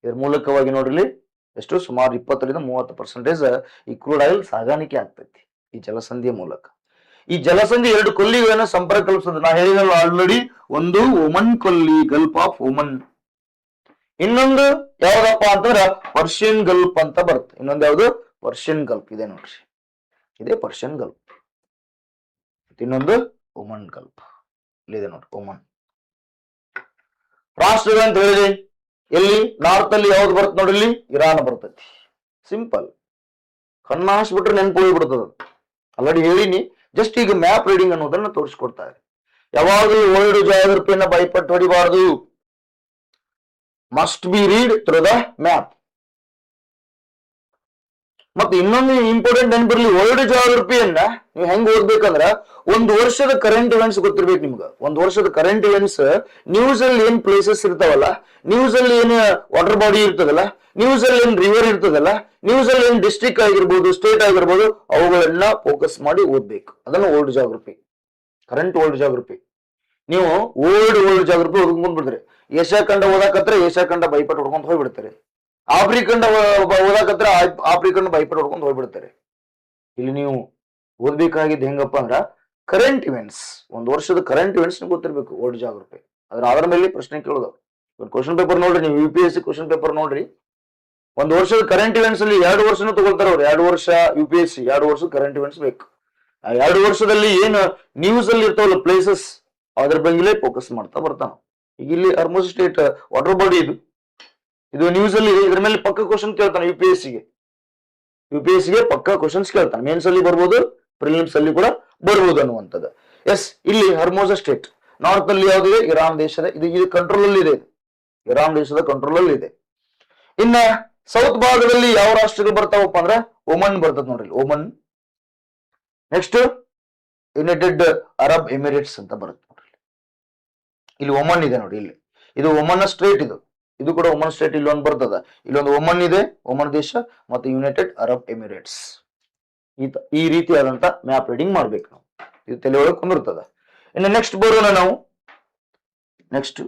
ಇದ್ರ ಮೂಲಕವಾಗಿ ನೋಡ್ರಿ ಎಷ್ಟು ಸುಮಾರು 20-30% ಈ ಕ್ರೂಡ್ ಆಯಿಲ್ ಸಾಗಾಣಿಕೆ ಆಗ್ತೈತಿ ಈ ಜಲಸಂಧಿಯ ಮೂಲಕ. ಈ ಜಲಸಂಧಿ 2 ಕೊಲ್ಲಿಗಳನ್ನು ಸಂಪರ್ಕ ಕಲ್ಪಿಸೋದು. ನಾ ಹೇಳಿದಲ್ಲ ಆಲ್ರೆಡಿ, ಒಂದು ಒಮನ್ ಕೊಲ್ಲಿ, ಗಲ್ಫ್ ಆಫ್ ಒಮನ್. ಇನ್ನೊಂದು ಯಾವ್ದಪ್ಪ ಅಂತಂದ್ರ ಪರ್ಷಿಯನ್ ಗಲ್ಫ್ ಅಂತ ಬರುತ್ತೆ. ಇನ್ನೊಂದು ಯಾವ್ದು? ಪರ್ಷಿಯನ್ ಗಲ್ಫ್ ಇದೆ ನೋಡ್ರಿ, ಇದೆ ಪರ್ಷಿಯನ್ ಗಲ್ಫ್. ಇನ್ನೊಂದು ಒಮನ್ ಗಲ್ಫ್ ಇಲ್ಲಿದೆ ನೋಡ್ರಿ, ಒಮನ್. ರಾಷ್ಟ್ರಗಳು ಅಂತ ಹೇಳಿದೆ, ಎಲ್ಲಿ ನಾರ್ತ್ ಅಲ್ಲಿ ಯಾವ್ದು ಬರುತ್ತೆ ನೋಡ್ರಿ, ಇಲ್ಲಿ ಇರಾನ್ ಬರ್ತೈತಿ. ಸಿಂಪಲ್, ಕಣ್ಣ ಹಾಸ್ಬಿಟ್ರೆ ನೆನ್ಪು ಹೋಗ್ಬಿಡ್ತದ. ಆಲ್ರೆಡಿ ಹೇಳಿನಿ, ಜಸ್ಟ್ ಈಗ ಮ್ಯಾಪ್ ರೀಡಿಂಗ್ ಅನ್ನೋದನ್ನ ತೋರಿಸ್ಕೊಡ್ತಾ ಇದೆ. ಯಾವಾಗಲೂ ವರ್ಲ್ಡ್ ಜಾಗ್ರಫಿಯನ್ನ ಭಯಪಟ್ಟು ಹೊಡಿಬಾರ್ದು. Must be read through the map. ಮತ್ತೆ ಇನ್ನೊಂದು ಇಂಪಾರ್ಟೆಂಟ್ ನೆನ್ಪಿರ್ಲಿ, ವರ್ಲ್ಡ್ ಜಾಗ್ರಫಿಯನ್ನ ನೀವು ಹೆಂಗ್ ಓದ್ಬೇಕಂದ್ರ ಒಂದು ವರ್ಷದ ಕರೆಂಟ್ ಇವೆಂಟ್ಸ್ ಗೊತ್ತಿರ್ಬೇಕು ನಿಮ್ಗ. ಒಂದು ವರ್ಷದ ಕರೆಂಟ್ ಇವೆಂಟ್ಸ್, ನ್ಯೂಸ್ ಅಲ್ಲಿ ಏನ್ ಪ್ಲೇಸಸ್ ಇರ್ತಾವಲ್ಲ, ನ್ಯೂಸ್ ಅಲ್ಲಿ ಏನ್ ವಾಟರ್ ಬಾಡಿ ಇರ್ತದಲ್ಲ, ನ್ಯೂಸ್ ಅಲ್ಲಿ ಏನ್ ರಿವರ್ ಇರ್ತದಲ್ಲ, ನ್ಯೂಸ್ ಅಲ್ಲಿ ಏನ್ ಡಿಸ್ಟ್ರಿಕ್ಟ್ ಆಗಿರ್ಬೋದು, ಸ್ಟೇಟ್ ಆಗಿರ್ಬೋದು, ಅವುಗಳನ್ನ ಫೋಕಸ್ ಮಾಡಿ ಓದ್ಬೇಕು. ಅದನ್ನ old geography, current old geography. ನೀವು ಓಲ್ಡ್ ಜಾಗ್ರಫಿ ಓದ್ಕೊಂಡ್ ಬಂದ್ಬಿಡ್ತೀರಿ. ಏಷ್ಯಾ ಖಂಡ ಓದಾಕತ್ರ ಏಷ್ಯಾ ಖಂಡ ಭಯಪಟ್ಟು ಹೊಡ್ಕೊಂಡ್ ಹೋಗ್ಬಿಡ್ತಾರೆ. ಆಫ್ರಿಕಂಡ ಓದಾಕತ್ರ ಆಫ್ರಿಕಂಡ ಭಯಪಟ್ಟು ಹೊಡ್ಕೊಂಡ್ ಹೋಗ್ಬಿಡ್ತಾರೆ. ಇಲ್ಲಿ ನೀವು ಓದ್ಬೇಕಾಗಿದ್ದು ಹೆಂಗಪ್ಪ ಅಂದ್ರ ಕರೆಂಟ್ ಇವೆಂಟ್ಸ್, ಒಂದು ವರ್ಷದ ಕರೆಂಟ್ ಇವೆಂಟ್ಸ್ ಗೊತ್ತಿರ್ಬೇಕು ಓಲ್ಡ್ ಜಾಗ್ರಫಿ. ಅದ್ರ ಆಧಾರ ಮೇಲೆ ಪ್ರಶ್ನೆ ಕೇಳೋದು. ಕ್ವಶನ್ ಪೇಪರ್ ನೋಡ್ರಿ, ನೀವು UPSC ಕ್ವಶನ್ ಪೇಪರ್ ನೋಡ್ರಿ. ಒಂದು ವರ್ಷದ ಕರೆಂಟ್ ಇವೆಂಟ್ಸ್ ಅಲ್ಲಿ 2 ವರ್ಷನೂ ತಗೊಳ್ತಾರ ಅವ್ರು. 2 ವರ್ಷ UPSC, 2 ವರ್ಷದ ಕರೆಂಟ್ ಇವೆಂಟ್ಸ್ ಬೇಕು. ಆ 2 ವರ್ಷದಲ್ಲಿ ಏನು ನ್ಯೂಸ್ ಅಲ್ಲಿ ಇರ್ತಾವಲ್ಲ ಪ್ಲೇಸಸ್, ಅದ್ರ ಬಗ್ಗೆ ಫೋಕಸ್ ಮಾಡ್ತಾ ಬರ್ತಾನ. ಈಗ ಇಲ್ಲಿ ಹರ್ಮೋಜಾ ಸ್ಟೇಟ್ ವಾಟರ್ ಬಾಡಿ ಇದು ನ್ಯೂಸ್ ಅಲ್ಲಿ, ಇದ್ರ ಮೇಲೆ ಪಕ್ಕ ಕ್ವಶನ್ ಕೇಳ್ತಾನೆ UPSC ಗೆ ಪಕ್ಕ ಕ್ವಶನ್ಸ್ ಕೇಳ್ತಾನೆ. ಮೇನ್ಸ್ ಅಲ್ಲಿ ಬರ್ಬೋದು, ಪ್ರಿಲಿಮ್ಸ್ ಅಲ್ಲಿ ಕೂಡ ಬರ್ಬೋದು ಅನ್ನುವಂಥದ್ದು. ಎಸ್, ಇಲ್ಲಿ ಹರ್ಮೋಜಾ ಸ್ಟೇಟ್ ನಾರ್ತ್ ಅಲ್ಲಿ ಯಾವ್ದಿದೆ? ಇರಾನ್ ದೇಶದ, ಇದು ಕಂಟ್ರೋಲ್ ಅಲ್ಲಿ ಇದೆ, ಇರಾನ್ ದೇಶದ ಕಂಟ್ರೋಲ್ ಅಲ್ಲಿ ಇದೆ. ಇನ್ನ ಸೌತ್ ಭಾಗದಲ್ಲಿ ಯಾವ ರಾಷ್ಟ್ರಗಳು ಬರ್ತಾವಪ್ಪ ಅಂದ್ರ ಒಮನ್ ಬರ್ತದ ನೋಡ್ರಿ, Oman. Next United Arab Emirates ಅಂತ ಬರುತ್ತೆ ನೋಡ್ರಿ. ಇಲ್ಲಿ ಒಮನ್ ಇದೆ ನೋಡಿ, ಇಲ್ಲಿ ಇದು ಒಮನ್ ಸ್ಟೇಟ್, ಇದು ಕೂಡ ಒಮನ್ ಸ್ಟೇಟ್. ಇಲ್ಲೊಂದು ಬರ್ತದ, ಇಲ್ಲೊಂದು ಒಮನ್ ಇದೆ, ಒಮನ್ ದೇಶ, ಮತ್ತು ಯುನೈಟೆಡ್ ಅರಬ್ ಎಮಿರೇಟ್ಸ್. ಈ ರೀತಿಯಾದಂತ ಮ್ಯಾಪ್ ರೀಡಿಂಗ್ ಮಾಡ್ಬೇಕು ನಾವು. ಇದು ತಲೆ ಒಳಗೆ ಕುಂದಿರ್ತದ. ಇನ್ನು ನೆಕ್ಸ್ಟ್ ಬರೋಣ ನಾವು. ನೆಕ್ಸ್ಟ್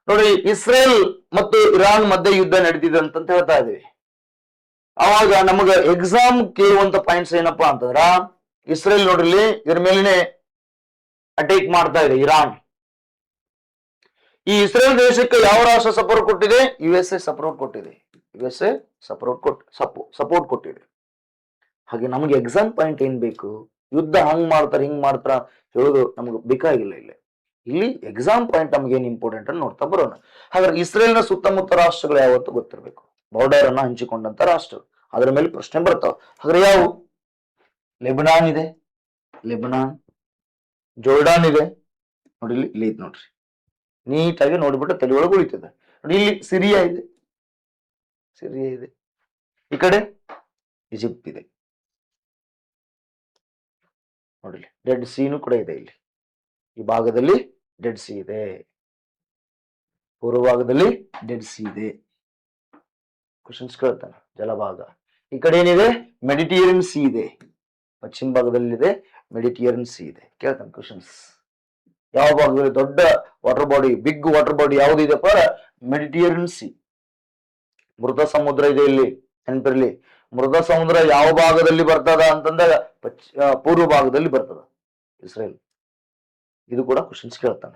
ನೋಡಿ, ಇಸ್ರೇಲ್ ಮತ್ತು ಇರಾನ್ ಮಧ್ಯೆ ಯುದ್ಧ ನಡೀತಿದೆ ಅಂತ ಹೇಳ್ತಾ ಇದೀವಿ. ಅವಾಗ ನಮಗ ಎಕ್ಸಾಮ್ ಕೇಳುವಂತ ಪಾಯಿಂಟ್ಸ್ ಏನಪ್ಪಾ ಅಂತಂದ್ರ, ಇಸ್ರೇಲ್ ನೋಡ್ರಿ ಇದ್ರ ಮೇಲಿನೇ ಅಟ್ಯಾಕ್ ಮಾಡ್ತಾ ಇದೆ ಇರಾನ್. ಈ ಇಸ್ರೇಲ್ ದೇಶಕ್ಕೆ ಯಾವ ರಾಷ್ಟ್ರ ಸಪೋರ್ಟ್ ಕೊಟ್ಟಿದೆ? USA ಸಪೋರ್ಟ್ ಕೊಟ್ಟಿದೆ. USA ಸಪೋರ್ಟ್ ಕೊಟ್ಟಿದೆ. ಹಾಗೆ ನಮ್ಗೆ ಎಕ್ಸಾಮ್ ಪಾಯಿಂಟ್ ಏನ್ ಬೇಕು? ಯುದ್ಧ ಹಂಗ್ ಮಾಡ್ತಾರ ಹಿಂಗ್ ಮಾಡ್ತಾರ ಹೇಳೋದು ನಮ್ಗೆ ಬೇಕಾಗಿಲ್ಲ. ಇಲ್ಲಿ ಎಕ್ಸಾಮ್ ಪಾಯಿಂಟ್ ನಮ್ಗೆ ಏನ್ ಇಂಪಾರ್ಟೆಂಟ್ ಅಂತ ನೋಡ್ತಾ ಬರೋಣ. ಹಾಗಾದ್ರೆ ಇಸ್ರೇಲ್ನ ಸುತ್ತಮುತ್ತ ರಾಷ್ಟ್ರಗಳು ಯಾವತ್ತು ಗೊತ್ತಿರಬೇಕು. ಬಾರ್ಡರ್ ಅನ್ನ ಹಂಚಿಕೊಂಡಂತ ರಾಷ್ಟ್ರ, ಅದರ ಮೇಲೆ ಪ್ರಶ್ನೆ ಬರ್ತಾವ. ಹಾಗಾದ್ರೆ ಯಾವ? ಲೆಬನಾನ್ ಇದೆ, ಲೆಬನಾನ್. ಜೋರ್ಡಾನ್ ಇದೆ, ನೋಡಿ ಇಲ್ಲಿ ಐತ್ ನೋಡ್ರಿ, ನೀಟಾಗಿ ನೋಡ್ಬಿಟ್ಟು ತಲೆ ಒಳಗೆ ಉಳಿತದೆ ನೋಡಿ. ಇಲ್ಲಿ ಸಿರಿಯಾ ಇದೆ, ಈ ಕಡೆ ಈಜಿಪ್ಟ್ ಇದೆ ನೋಡಿ. ಡೆಡ್ ಸೀನು ಕೂಡ ಇದೆ ಇಲ್ಲಿ. ಈ ಭಾಗದಲ್ಲಿ ಡೆಡ್ ಸಿ ಇದೆ, ಪೂರ್ವ ಭಾಗದಲ್ಲಿ ಡೆಡ್ ಸಿ ಇದೆ. ಕ್ವಶನ್ಸ್ ಕೇಳ್ತಾನೆ. ಜಲಭಾಗ ಈ ಕಡೆ ಏನಿದೆ? ಮೆಡಿಟೇರಿಯನ್ ಸಿ ಇದೆ. ಪಶ್ಚಿಮ ಭಾಗದಲ್ಲಿದೆ ಮೆಡಿಟೇರಿಯನ್ ಸಿ ಇದೆ. ಕೇಳ್ತಾನೆ ಕ್ವಶನ್ಸ್. ಯಾವ ಭಾಗದಲ್ಲಿ ದೊಡ್ಡ water body, big water body ಯಾವ್ದಿದೆಪ್ಪ? Mediterranean sea. ಮೃತ ಸಮುದ್ರ ಇದೆ ಇಲ್ಲಿ, ನೆನಪಿರ್ಲಿ. ಮೃತ ಸಮುದ್ರ ಯಾವ ಭಾಗದಲ್ಲಿ ಬರ್ತದ ಅಂತಂದಾಗ ಪೂರ್ವ ಭಾಗದಲ್ಲಿ ಬರ್ತದ ಇಸ್ರೇಲ್. ಇದು ಕೂಡ ಕ್ವಶನ್ಸ್ ಕೇಳ್ತಾನ.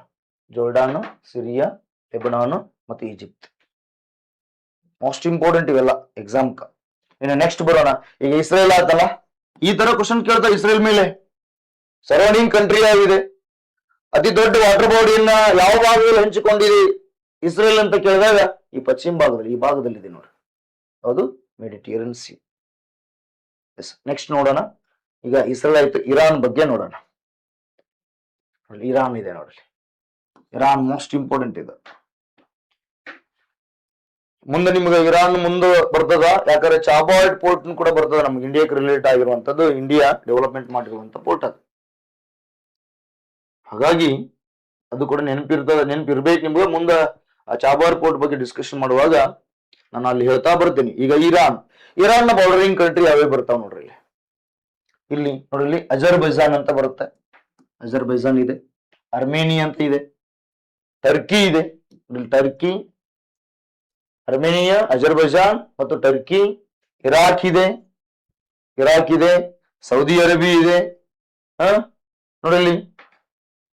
ಜೋರ್ಡಾನ್, ಸಿರಿಯಾ, ಲೆಬನಾನ್ ಮತ್ತು ಈಜಿಪ್ಟ್ ಮೋಸ್ಟ್ ಇಂಪಾರ್ಟೆಂಟ್ ಇವೆಲ್ಲ ಎಕ್ಸಾಮ್ ಕ. ಇನ್ನು ನೆಕ್ಸ್ಟ್ ಬರೋಣ. ಈಗ ಇಸ್ರೇಲ್ ಆಯ್ತಲ್ಲ, ಈ ತರ ಕ್ವಶನ್ ಕೇಳ್ತಾ ಇಸ್ರೇಲ್ ಮೇಲೆ. ಸರೌಂಡಿಂಗ್ ಕಂಟ್ರಿ ಆಗಿದೆ. ಅತಿ ದೊಡ್ಡ ವಾಟರ್ ಬಾಡಿಯನ್ನ ಯಾವ ಭಾಗದಲ್ಲಿ ಹಂಚಿಕೊಂಡಿದೆ ಇಸ್ರೇಲ್ ಅಂತ ಕೇಳಿದಾಗ ಈ ಪಶ್ಚಿಮ ಭಾಗದಲ್ಲಿ, ಈ ಭಾಗದಲ್ಲಿದೆ ನೋಡಿ, ಅದು ಮೆಡಿಟೇರಿಯನ್ ಸಿ. ನೆಕ್ಸ್ಟ್ ನೋಡೋಣ. ಈಗ ಇಸ್ರೇಲ್ ಆಯ್ತು, ಇರಾನ್ ಬಗ್ಗೆ ನೋಡೋಣ. ಇರಾನ್ ಇದೆ ನೋಡ್ರಿ. ಇರಾನ್ ಮೋಸ್ಟ್ ಇಂಪಾರ್ಟೆಂಟ್ ಇದೆ. ಮುಂದೆ ನಿಮ್ಗೆ ಇರಾನ್ ಮುಂದೆ ಬರ್ತದ, ಯಾಕಂದ್ರೆ ಚಾಬಾಯ್ಡ್ ಪೋರ್ಟ್ ಕೂಡ ಬರ್ತದ, ನಮ್ಗೆ ಇಂಡಿಯಾಕ್ಕೆ ರಿಲೇಟ್ ಆಗಿರುವಂತದ್ದು. ಇಂಡಿಯಾ ಡೆವಲಪ್ಮೆಂಟ್ ಮಾಡಿರುವಂತ ಪೋರ್ಟ್ ಅದು. ಹಾಗಾಗಿ ಅದು ಕೂಡ ನೆನಪಿರ್ಬೇಕು ನಿಮ್ಗೆ. ಮುಂದೆ ಆ ಚಾಬಾರ್ ಪೋರ್ಟ್ ಬಗ್ಗೆ ಡಿಸ್ಕಷನ್ ಮಾಡುವಾಗ ನಾನು ಅಲ್ಲಿ ಹೇಳ್ತಾ ಬರ್ತೀನಿ. ಈಗ ಇರಾನ್ ನ ಬಾರ್ಡರಿಂಗ್ ಕಂಟ್ರಿ ಯಾವೇ ಬರ್ತಾವ ನೋಡ್ರಿ. ಇಲ್ಲಿ ನೋಡ್ರಿ, ಅಜರ್ಬೈಜಾನ್ ಅಂತ ಬರುತ್ತೆ, ಅಜರ್ಬೈಜಾನ್ ಇದೆ. ಅರ್ಮೇನಿಯಾ ಅಂತ ಇದೆ, ಟರ್ಕಿ ಇದೆ, ಟರ್ಕಿ, ಅರ್ಮೇನಿಯಾ, ಅಜರ್ಬೈಜಾನ್ ಮತ್ತು ಟರ್ಕಿ. ಇರಾಕ್ ಇದೆ, ಸೌದಿ ಅರೇಬಿಯಾ ಇದೆ. ನೋಡಲಿ,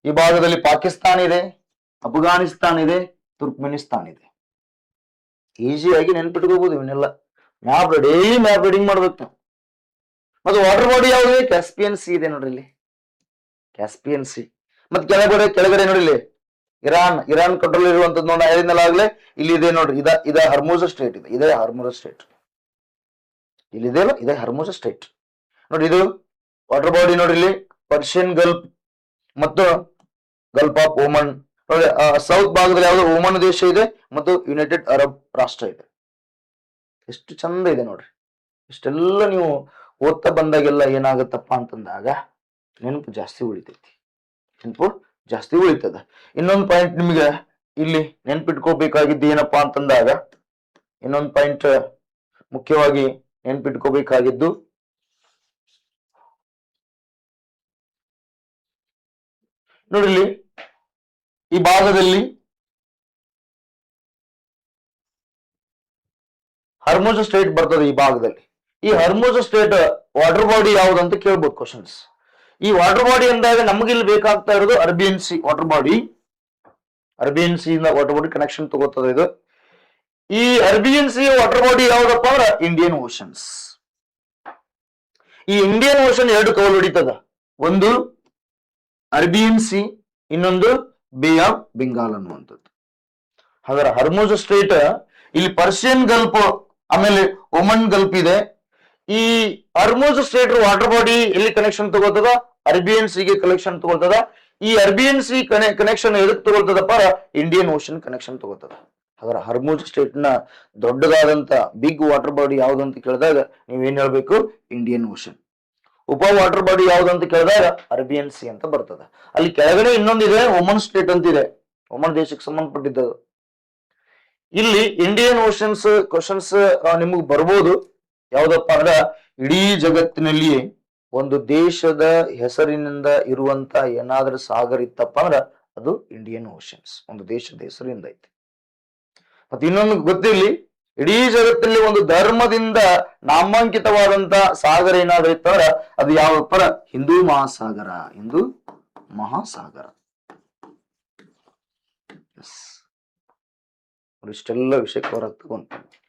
ಈ ಭಾಗದಲ್ಲಿ ಪಾಕಿಸ್ತಾನ ಇದೆ, ಅಫ್ಘಾನಿಸ್ತಾನ್ ಇದೆ, ತುರ್ಕ್ಮೆನಿಸ್ತಾನ್ ಇದೆ. ಈಸಿಯಾಗಿ ನೆನ್ಪಿಟ್ಕೋಬಹುದು ಇವನ್ನೆಲ್ಲ. ಡೈಲಿ ಮ್ಯಾಪ್ ರೀಡಿಂಗ್ ಮಾಡ್ಬೇಕು ನಾವು. ಮತ್ತು ವಾಟರ್ ಬಾಡಿ ಯಾವ್ದು? ಕ್ಯಾಸ್ಪಿಯನ್ ಸಿ ಇದೆ ನೋಡ್ರಿ, ಇಲ್ಲಿ ಕ್ಯಾಸ್ಪಿಯನ್ ಸಿ. ಮತ್ತೆ ಕೆಳಗಡೆ ನೋಡಿಲಿ, ಇರಾನ್ ಕಂಟ್ರೋಲ್ ಇರುವಂತದ್ದು ನೋಡಿ, ಹೇಳಿದ್ನಲ್ಲ ಆಗ್ಲೇ. ಇಲ್ಲಿ ಇದೆ ನೋಡ್ರಿ, ಇದ ಹರ್ಮೋಜ ಸ್ಟೇಟ್ ಇದೆ, ಇದೇ ಹರ್ಮೋಜ ಸ್ಟೇಟ್. ಇಲ್ಲಿದೆ ಅಲ್ಲ, ಇದೇ ಹರ್ಮೋಜ ಸ್ಟೇಟ್ ನೋಡಿ. ಇದು ವಾಟರ್ ಬಾಡಿ ನೋಡ್ರಿ, ಇಲ್ಲಿ ಪರ್ಷಿಯನ್ ಗಲ್ಫ್ ಮತ್ತು ಗಲ್ಫ್ ಆಫ್ ಓಮನ್ ನೋಡಿ. ಸೌತ್ ಭಾಗದಲ್ಲಿ ಯಾವ್ದು? ಓಮನ್ ದೇಶ ಇದೆ ಮತ್ತು ಯುನೈಟೆಡ್ ಅರಬ್ ರಾಷ್ಟ್ರ ಇದೆ. ಎಷ್ಟು ಚಂದ ಇದೆ ನೋಡ್ರಿ. ಇಷ್ಟೆಲ್ಲ ನೀವು ಓದ್ತಾ ಬಂದಾಗೆಲ್ಲ ಏನಾಗತ್ತಪ್ಪ ಅಂತಂದಾಗ ನೆನಪು ಜಾಸ್ತಿ ಉಳಿತೈತಿ, ಇನ್ನೊಂದು ಪಾಯಿಂಟ್ ನಿಮ್ಗೆ ಇಲ್ಲಿ ನೆನ್ಪಿಟ್ಕೋಬೇಕಾಗಿದ್ದು ಏನಪ್ಪಾ ಅಂತಂದಾಗ, ಇನ್ನೊಂದು ಪಾಯಿಂಟ್ ಮುಖ್ಯವಾಗಿ ನೆನ್ಪಿಟ್ಕೋಬೇಕಾಗಿದ್ದು, ನೋಡಿಲ್ಲಿ ಈ ಭಾಗದಲ್ಲಿ ಹರ್ಮೋಜ ಸ್ಟೇಟ್ ಬರ್ತದೆ. ಈ ಭಾಗದಲ್ಲಿ ಈ ಹರ್ಮೋಜ ಸ್ಟೇಟ್ ವಾಟರ್ ಬಾಡಿ ಯಾವ್ದಂತ ಕೇಳ್ಬೋದು ಕ್ವಶನ್ಸ್. ಈ ವಾಟರ್ ಬಾಡಿ ಅಂದಾಗ ನಮ್ಗೆ ಇಲ್ಲಿ ಬೇಕಾಗ್ತಾ ಇರೋದು Arabian C water body. Arabian C ಇಂದ ವಾಟರ್ ಬಾಡಿ ಕನೆಕ್ಷನ್ ತಗೋತದೆ ಇದು. ಈ ಅರೇಬಿಯನ್ ಸಿ ವಾಟರ್ ಬಾಡಿ ಯಾವ್ದಪ್ಪ ಅಂದ್ರೆ ಇಂಡಿಯನ್ ಓಷನ್ಸ್. ಈ ಇಂಡಿಯನ್ ಓಷನ್ ಎರಡು ಕವಲ್ ಹೊಡಿತದ, ಒಂದು ಅರೇಬಿಯನ್ ಸಿ, ಇನ್ನೊಂದು ಬೇ ಆಫ್ ಬೆಂಗಾಲ್ ಅನ್ನುವಂಥದ್ದು. ಹಾಗಾದ್ರೆ ಹರ್ಮೋಜ ಸ್ಟ್ರೇಟ್ ಇಲ್ಲಿ ಪರ್ಷಿಯನ್ ಗಲ್ಫ್ ಆಮೇಲೆ ಒಮನ್ ಗಲ್ಫ್ ಇದೆ. ಈ ಹರ್ಮೋಜ ಸ್ಟ್ರೇಟ್ ವಾಟರ್ ಬಾಡಿ ಎಲ್ಲಿ ಕನೆಕ್ಷನ್ ತಗೋತದ? ಅರೇಬಿಯನ್ ಸಿ ಗೆ ಕನೆಕ್ಷನ್ ತಗೊಳ್ತದ. ಈ ಅರೇಬಿಯನ್ ಸಿ ಕನೆಕ್ಷನ್ ಎದಕ್ ತಗೊಳ್ತದಪ್ಪ? ಇಂಡಿಯನ್ ಓಷನ್ ಕನೆಕ್ಷನ್ ತಗೋತದ. ಹಾಗಾದ್ರೆ ಹರ್ಮೋಜ ಸ್ಟೇಟ್ ನ ದೊಡ್ಡದಾದಂತ ಬಿಗ್ ವಾಟರ್ ಬಾಡಿ ಯಾವ್ದಂತ ಕೇಳಿದಾಗ ನೀವೇನ್ ಹೇಳ್ಬೇಕು? Indian ocean. ಉಪ ವಾಟರ್ ಬಾಡಿ ಯಾವ್ದಂತ ಕೇಳಿದಾಗ ಅರೇಬಿಯನ್ ಸಿ ಅಂತ ಬರ್ತದ. ಅಲ್ಲಿ ಕೆಳಗಡೆ ಇನ್ನೊಂದಿದೆ, ಒಮನ್ ಸ್ಟೇಟ್ ಅಂತಿದೆ, ಒಮನ್ ದೇಶಕ್ಕೆ ಸಂಬಂಧಪಟ್ಟಿದ್ದು. ಇಲ್ಲಿ ಇಂಡಿಯನ್ ಓಷನ್ಸ್ ಕ್ವಶನ್ಸ್ ನಿಮಗ್ ಬರ್ಬೋದು. ಯಾವ್ದಪ್ಪ ಅಂದ್ರ ಇಡೀ ಜಗತ್ತಿನಲ್ಲಿಯೇ ಒಂದು ದೇಶದ ಹೆಸರಿನಿಂದ ಇರುವಂತ ಏನಾದ್ರೂ ಸಾಗರ ಇತ್ತಪ್ಪ ಅಂದ್ರ ಅದು ಇಂಡಿಯನ್ ಓಷನ್ಸ್, ಒಂದು ದೇಶದ ಹೆಸರಿಂದ ಐತಿ. ಮತ್ತೆ ಇನ್ನೊಂದು ಗೊತ್ತಿರ್ಲಿ, ಇಡೀ ಜಗತ್ತಲ್ಲಿ ಒಂದು ಧರ್ಮದಿಂದ ನಾಮಾಂಕಿತವಾದಂತ ಸಾಗರ ಏನಾದ್ರೂ ಇತ್ತಂದ್ರ ಅದು ಯಾವಪ್ಪ? ಹಿಂದೂ ಮಹಾಸಾಗರ, ಹಿಂದೂ ಮಹಾಸಾಗರ. ಇಷ್ಟೆಲ್ಲ ವಿಷಯ ಕವರ್ ಆಗ್ತಾ ಬಂತು.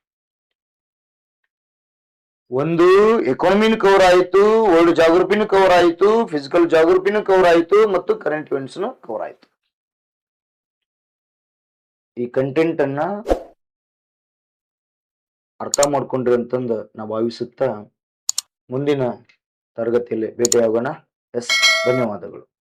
ಒಂದು ಎಕಾನಮಿನೂ ಕವರ್ ಆಯಿತು, ವರ್ಲ್ಡ್ ಜಾಗ್ರಫಿನೂ ಕವರ್ ಆಯಿತು, ಫಿಸಿಕಲ್ ಜಾಗ್ರಫಿನೂ ಕವರ್ ಆಯಿತು, ಮತ್ತು ಕರೆಂಟ್ ಇವೆಂಟ್ಸ್ನು ಕವರ್ ಆಯಿತು. ಈ ಕಂಟೆಂಟ್ ಅನ್ನ ಅರ್ಥ ಮಾಡ್ಕೊಂಡ್ರಿ ಅಂತಂದು ನಾ ಭಾವಿಸುತ್ತಾ ಮುಂದಿನ ತರಗತಿಯಲ್ಲಿ ಭೇಟಿಯಾಗೋಣ. ಧನ್ಯವಾದಗಳು.